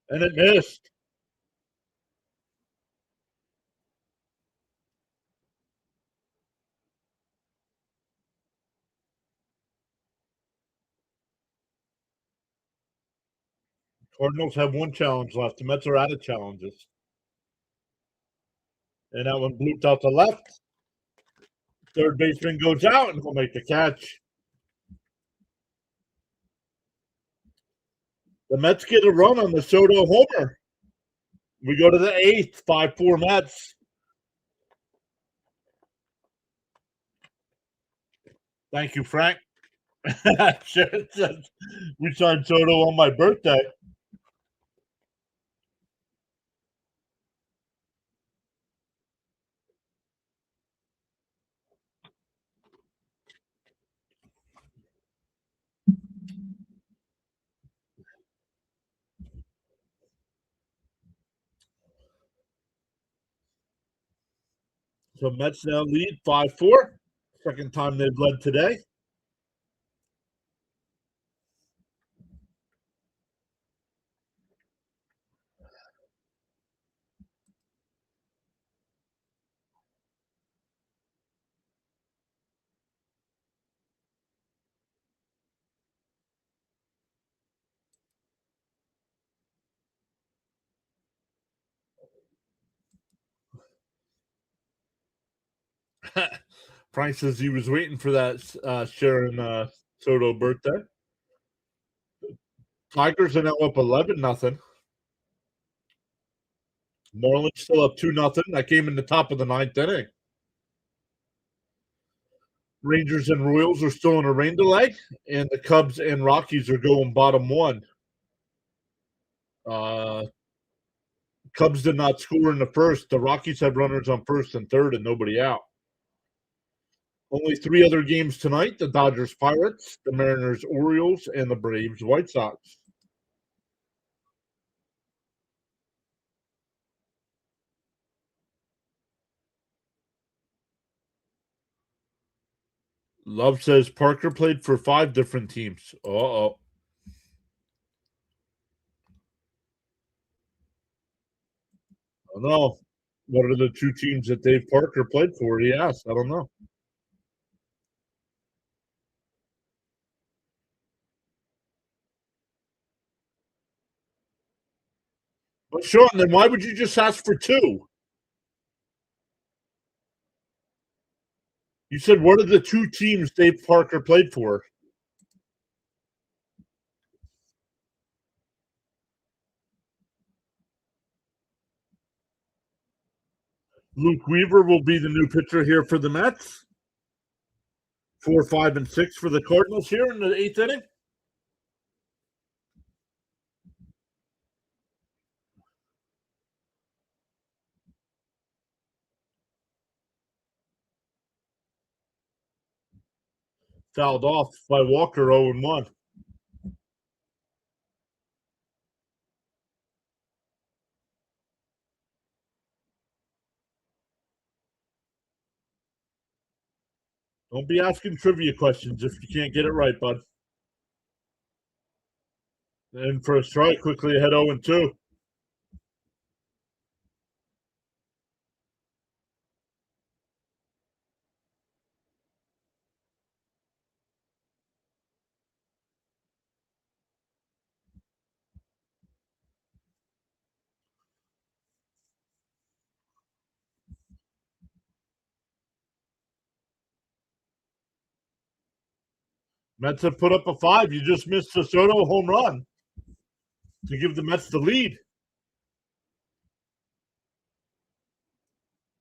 And it missed. Cardinals have one challenge left. The Mets are out of challenges. And that one blooped out to left. Third baseman goes out and he'll make the catch. The Mets get a run on the Soto homer. We go to the 8th, 5-4 Mets. Thank you, Frank. We signed Soto on my birthday. So Mets now lead 5-4. Second time they've led today. Frank says he was waiting for that Sharon Soto birthday. Tigers are now up 11-0. Marlins still up 2-0. That came in the top of the ninth inning. Rangers and Royals are still in a rain delay, and the Cubs and Rockies are going bottom one. Cubs did not score in the first. The Rockies had runners on first and third and nobody out. Only 3 other games tonight: the Dodgers Pirates, the Mariners Orioles, and the Braves White Sox. Love says Parker played for 5 different teams. Uh-oh. I don't know. What are the 2 teams that Dave Parker played for? He asked. I don't know. But Sean, then why would you just ask for 2? You said, what are the 2 teams Dave Parker played for? Luke Weaver will be the new pitcher here for the Mets. 4, 5, and 6 for the Cardinals here in the 8th inning. Fouled off by Walker, 0-1. Don't be asking trivia questions if you can't get it right, bud. And for a strike, quickly ahead 0-2. Mets have put up a 5. You just missed a Soto home run to give the Mets the lead.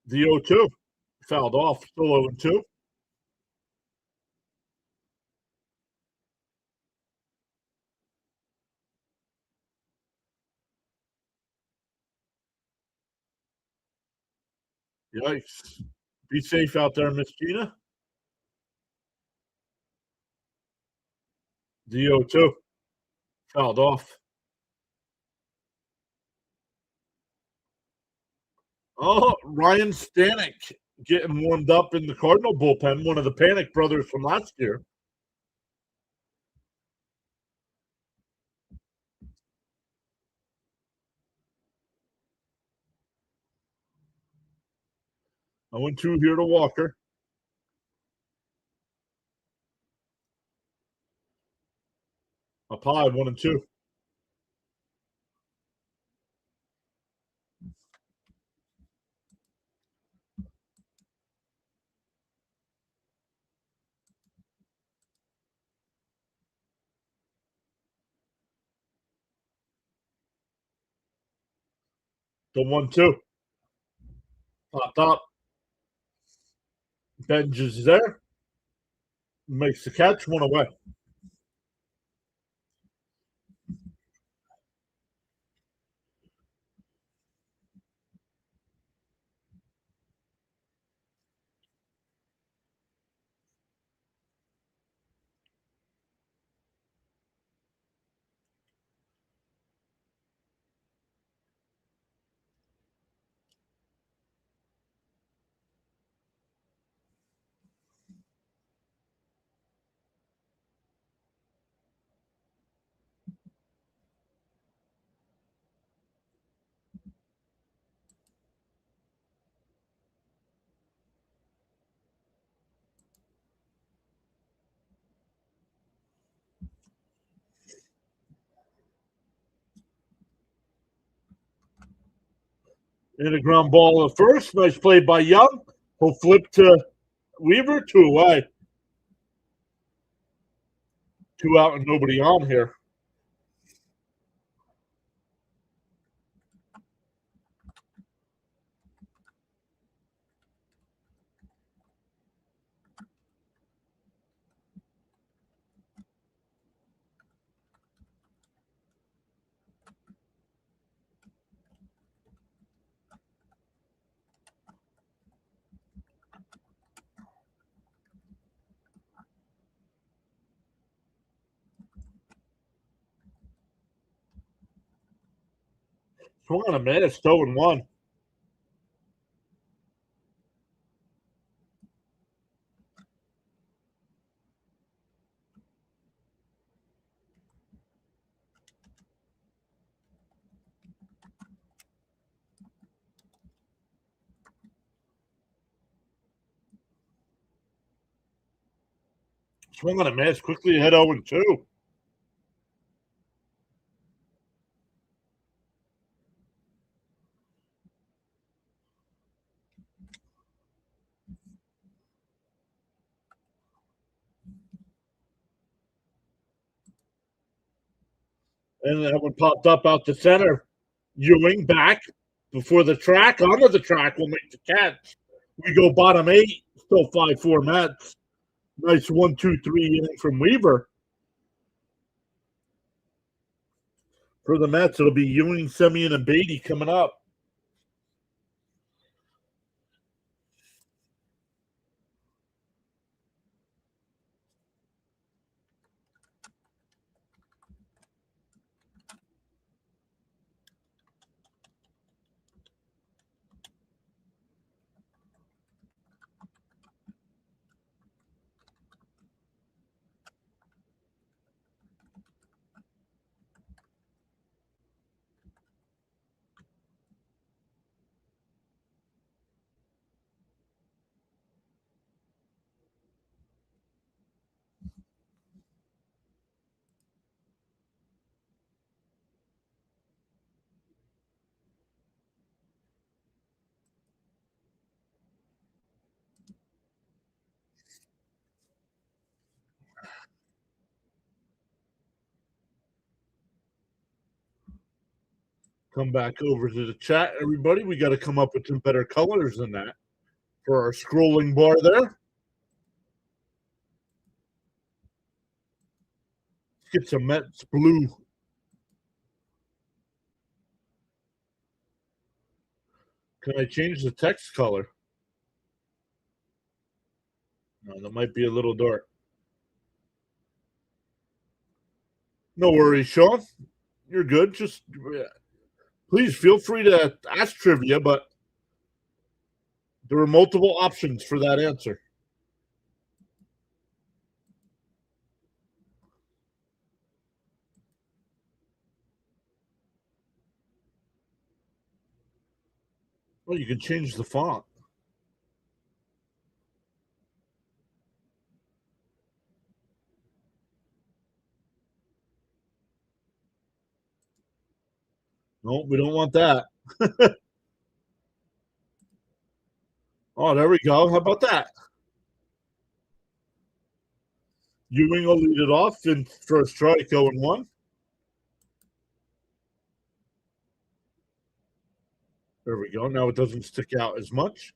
The 0-2. Fouled off, still 0-2. Yikes. Be safe out there, Miss Gina. The 0-2. Fouled off. Oh, Ryan Stanek getting warmed up in the Cardinal bullpen, one of the Panic brothers from last year. I went 2 here to Walker. Up high, 1-2. The 1-2. Popped up. Benj is there. Makes the catch, 1 away. And a ground ball at first. Nice play by Young. He'll flip to Weaver, 2 away. 2 out and nobody on here. Swung on a miss, 0-1. Swung on a miss, quickly hit 0-2. And that one popped up out the center. Ewing back before the track. Onto the track will make the catch. We go bottom 8. Still 5-4 Mets. Nice 1-2-3 inning from Weaver. For the Mets, it'll be Ewing, Semien, and Beatty coming up. Come back over to the chat, everybody. We got to come up with some better colors than that for our scrolling bar there. Let's get some Mets blue. Can I change the text color? No, that might be a little dark. No worries, Sean. You're good. Just please feel free to ask trivia, but there are multiple options for that answer. Well, you can change the font. No, we don't want that. Oh, there we go. How about that? Ewing will lead it off in first strike, 0-1. There we go. Now it doesn't stick out as much.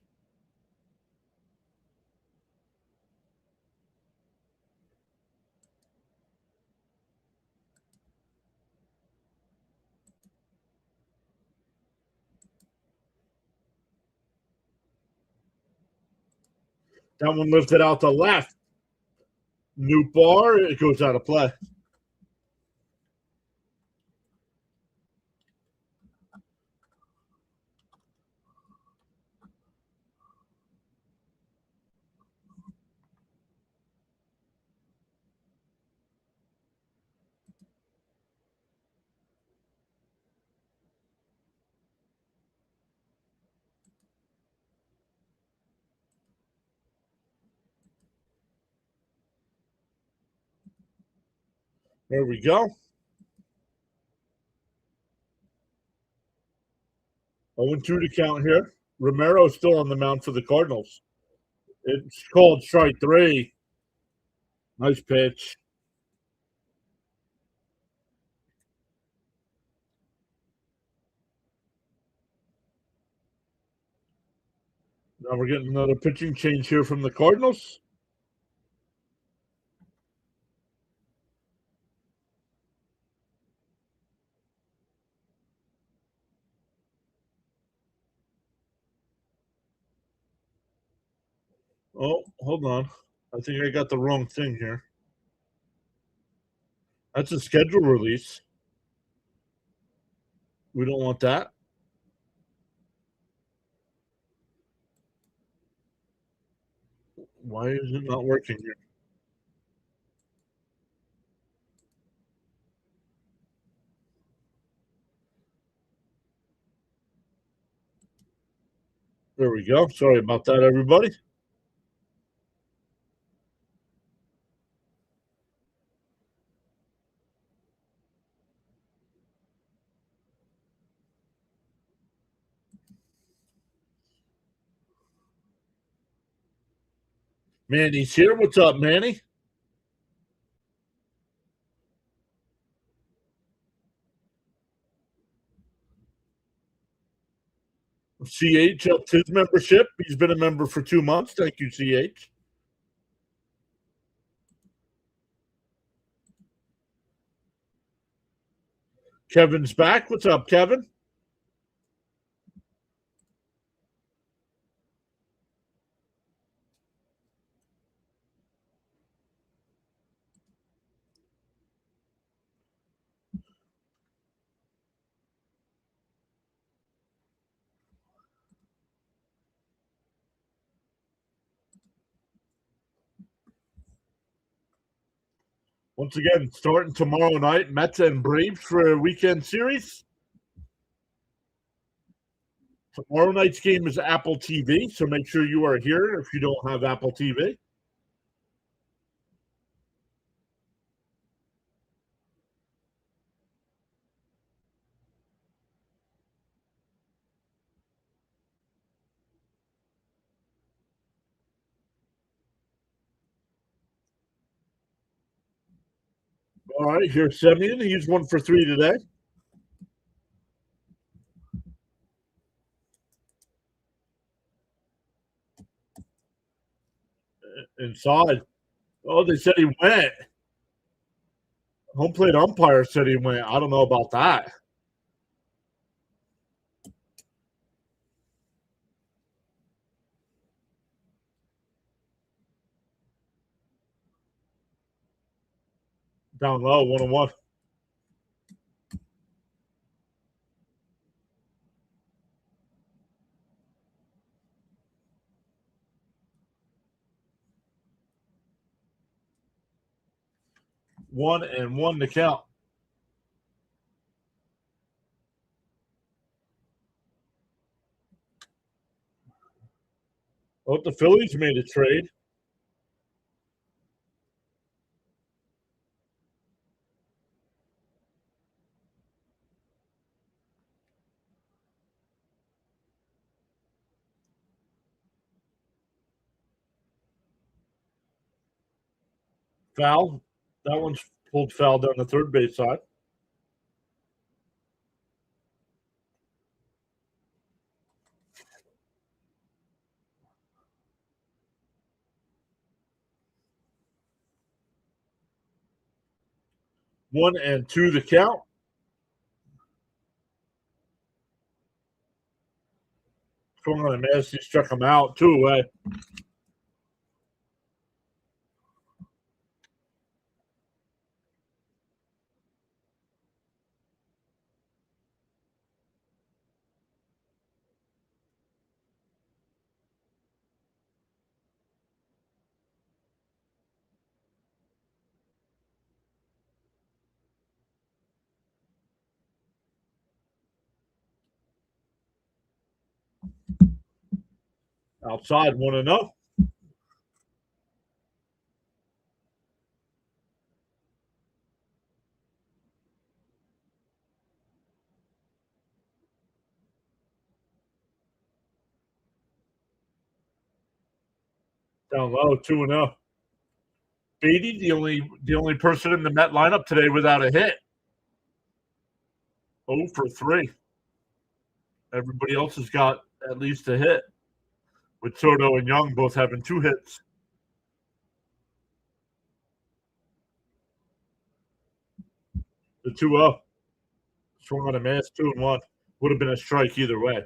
That one lifted out to left. New bar, it goes out of play. There we go. 0-2 to count here. Romero's still on the mound for the Cardinals. It's called strike three. Nice pitch. Now we're getting another pitching change here from the Cardinals. Oh, hold on. I think I got the wrong thing here. That's a schedule release. We don't want that. Why is it not working here? There we go. Sorry about that, everybody. Manny's here. What's up, Manny? CH upped his membership. He's been a member for 2 months. Thank you, CH. Kevin's back. What's up, Kevin? Once again, starting tomorrow night, Mets and Braves for a weekend series. Tomorrow night's game is Apple TV, so make sure you are here if you don't have Apple TV. All right, here's Semyon. He's 1 for 3 today. Inside. Oh, they said he went. Home plate umpire said he went. I don't know about that. Down low, 1-1. One and one to count. Oh, the Phillies made a trade. Foul. That one's pulled foul down the third base side. One and two to count. Swung on a miss. He struck him out 2 away. Outside 1-0. Down low, 2-0. Beatty, the only person in the Met lineup today without a hit. 0 for 3. Everybody else has got at least a hit, with Soto and Young both having 2 hits. The 2-0. Swung on a miss, 2-1. Would have been a strike either way.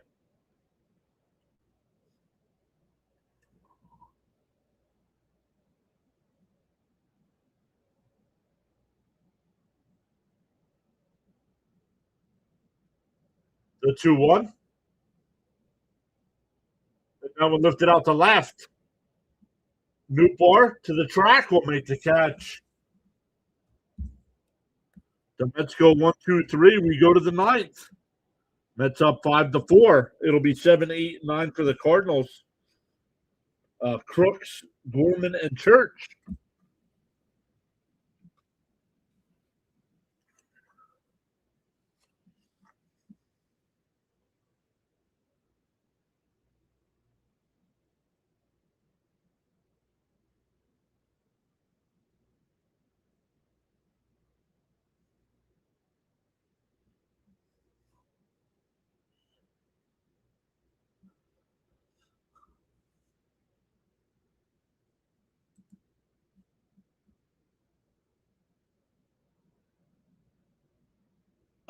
The 2-1. And that one lifted out to left. Newbar to the track will make the catch. The Mets go 1-2-3. We go to the 9th. Mets up 5-4. It'll be 7, 8, 9 for the Cardinals. Crooks, Gorman, and Church.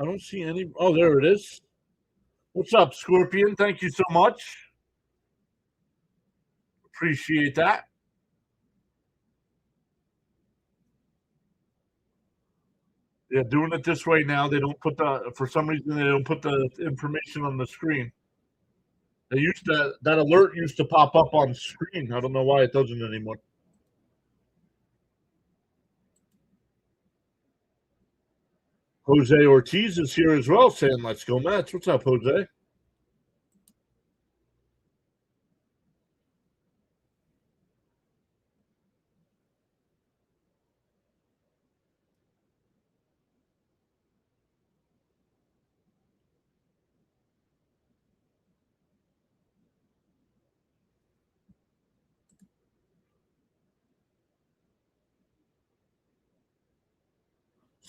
I don't see any. Oh, there it is. What's up, Scorpion? Thank you so much. Appreciate that. Yeah, doing it this way now. They don't put for some reason they don't put the information on the screen. They used to that alert used to pop up on screen. I don't know why it doesn't anymore. Jose Ortiz is here as well, saying "Let's go Mets." What's up, Jose?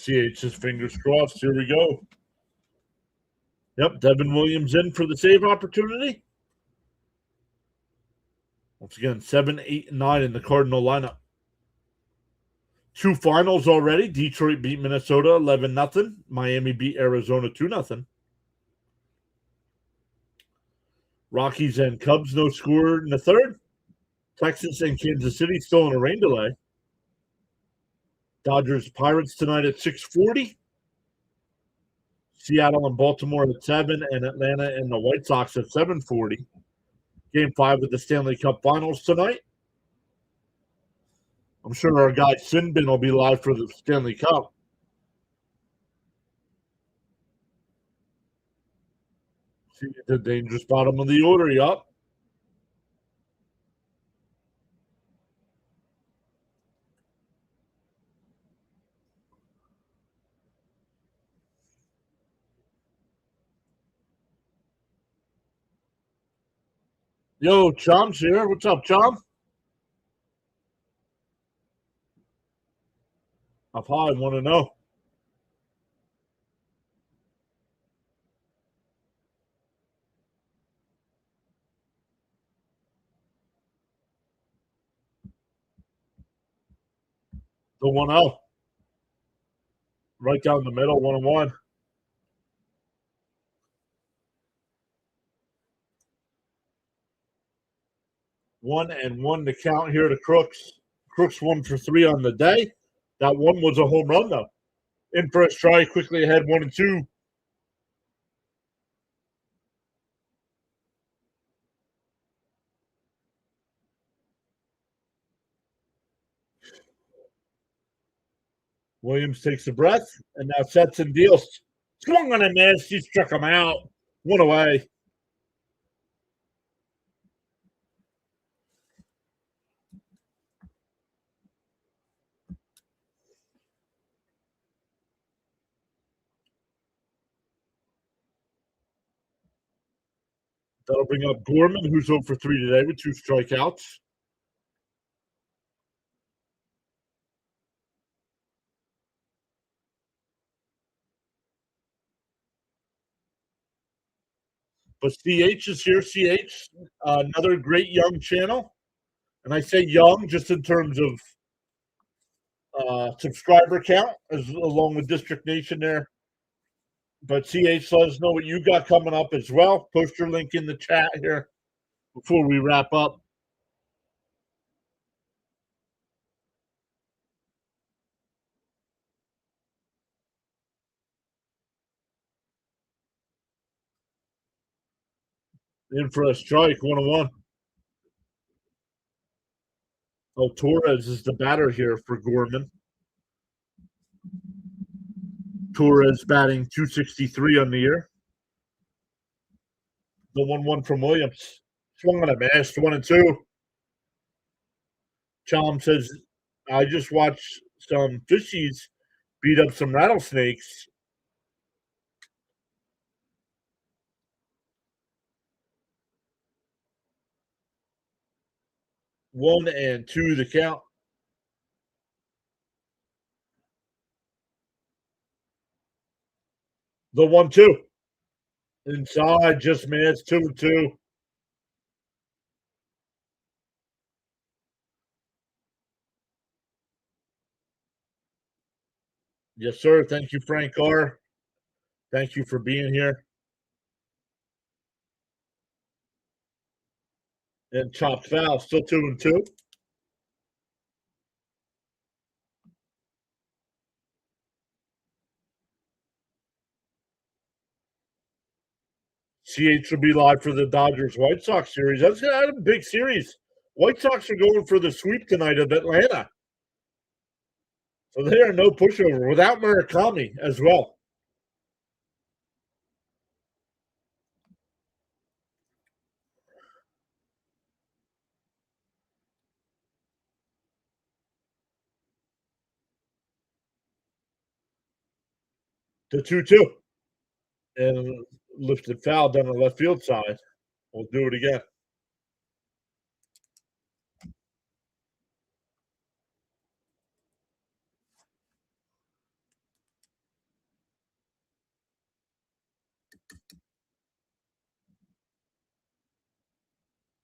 CH's fingers crossed. Here we go. Yep, Devin Williams in for the save opportunity. Once again, 7, 8, and 9 in the Cardinal lineup. 2 finals already. Detroit beat Minnesota 11-0. Miami beat Arizona 2-0. Rockies and Cubs no score in the third. Texas and Kansas City still in a rain delay. Dodgers Pirates tonight at 6:40. Seattle and Baltimore at 7, and Atlanta and the White Sox at 7:40. Game 5 of the Stanley Cup Finals tonight. I'm sure our guy Sinbin will be live for the Stanley Cup. See the dangerous bottom of the order, yup. Yo, Chom's here. What's up, Chom? Up high, want to know. The 1-0. Right down the middle, 1-1. 1-1 to count here to Crooks. Crooks 1 for 3 on the day. That one was a home run, though. In for a strike, quickly ahead 1-2. Williams takes a breath and now sets and deals. Swung on a miss. He struck him out. 1 away. That'll bring up Gorman, who's 0 for 3 today with 2 strikeouts. But CH is here. CH, another great young channel. And I say young just in terms of subscriber count, as along with District Nation there. But CH, let us know what you got coming up as well. Post your link in the chat here before we wrap up. In for a strike, 1-1. Oh, Torres is the batter here for Gorman. Torres batting .263 on the year. The 1-1 from Williams. Swung on a miss, 1-2. Chom says, I just watched some fishies beat up some rattlesnakes. One and two the count. The 1-2. Inside, just missed, 2-2. Yes, sir. Thank you, Frank R. Thank you for being here. And chopped foul, still 2-2. CH will be live for the Dodgers White Sox series. That's a big series. White Sox are going for the sweep tonight of Atlanta. So they are no pushover without Murakami as well. The 2-2. And lifted foul down the left field side. We'll do it again.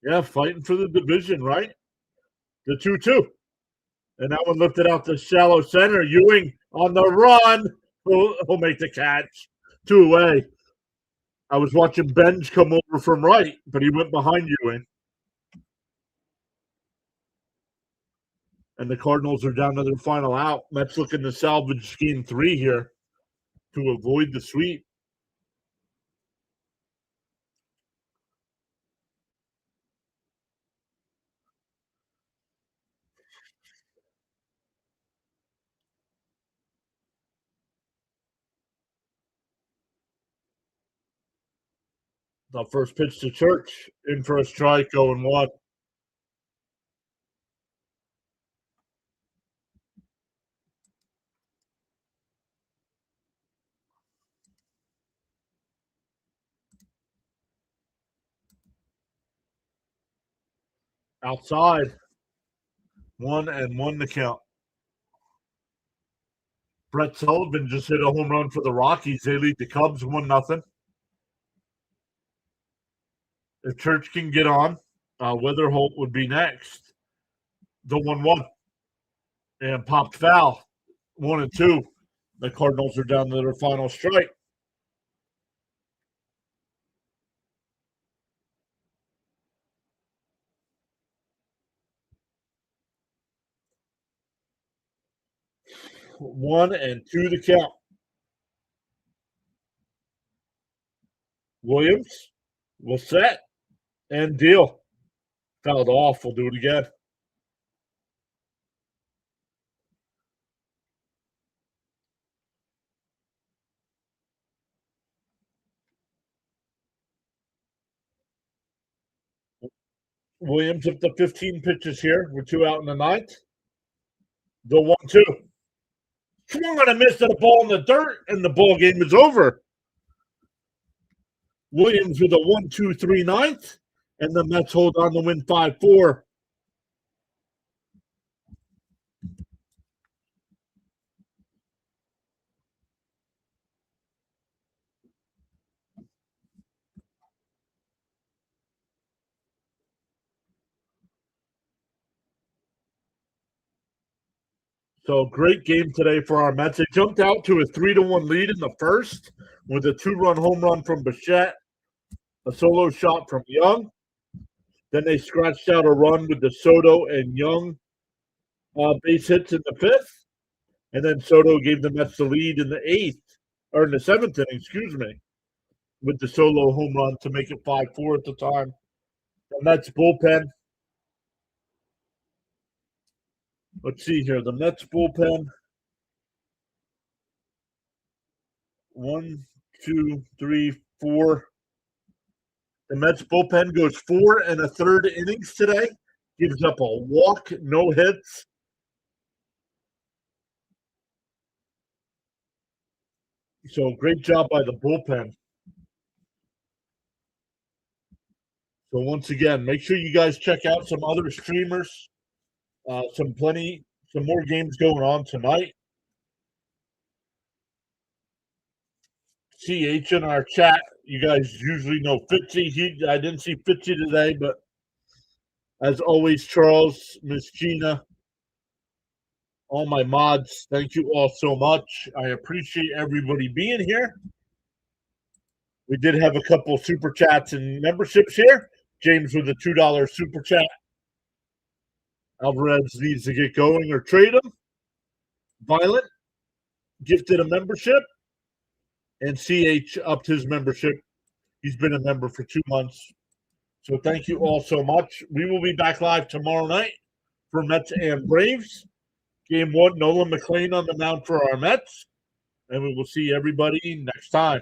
Yeah, fighting for the division, right? The 2-2. And that one lifted out the shallow center. Ewing on the run. He'll make the catch. 2 away. I was watching Benj come over from right, but he went behind Ewing. And the Cardinals are down to their final out. Mets looking to salvage game 3 here to avoid the sweep. The first pitch to Church, in for a strike, 0-1. Outside, 1-1 to count. Brett Sullivan just hit a home run for the Rockies. They lead the Cubs 1-0. If Church can get on, Weatherholt would be next. The 1-1. And popped foul, 1-2. The Cardinals are down to their final strike. One and two to count. Williams will set and deal. Fouled off. We'll do it again. Williams up to 15 pitches here. We're 2 out in the ninth. The 1-2. Swung on a miss at a ball in the dirt, and the ball game is over. Williams with a 1-2-3 ninth, and the Mets hold on to win 5-4. So great game today for our Mets. They jumped out to a 3-1 lead in the first with a 2-run home run from Bichette, a solo shot from Young. Then they scratched out a run with the Soto and Young base hits in the fifth. And then Soto gave the Mets the lead in the seventh inning, with the solo home run to make it 5-4 at the time. The Mets bullpen. Let's see here. The Mets bullpen. 1, 2, 3, 4. The Mets bullpen goes 4 1/3 innings today. Gives up a walk, no hits. So great job by the bullpen. So once again, make sure you guys check out some other streamers. Some more games going on tonight. CH in our chat. You guys usually know Fitzy. I didn't see Fitzy today, but as always, Charles, Miss Gina, all my mods, thank you all so much. I appreciate everybody being here. We did have a couple super chats and memberships here. James with a $2 super chat. Alvarez needs to get going or trade him. Violent gifted a membership. And CH upped his membership. He's been a member for 2 months. So thank you all so much. We will be back live tomorrow night for Mets and Braves. Game 1, Nolan McLean on the mound for our Mets. And we will see everybody next time.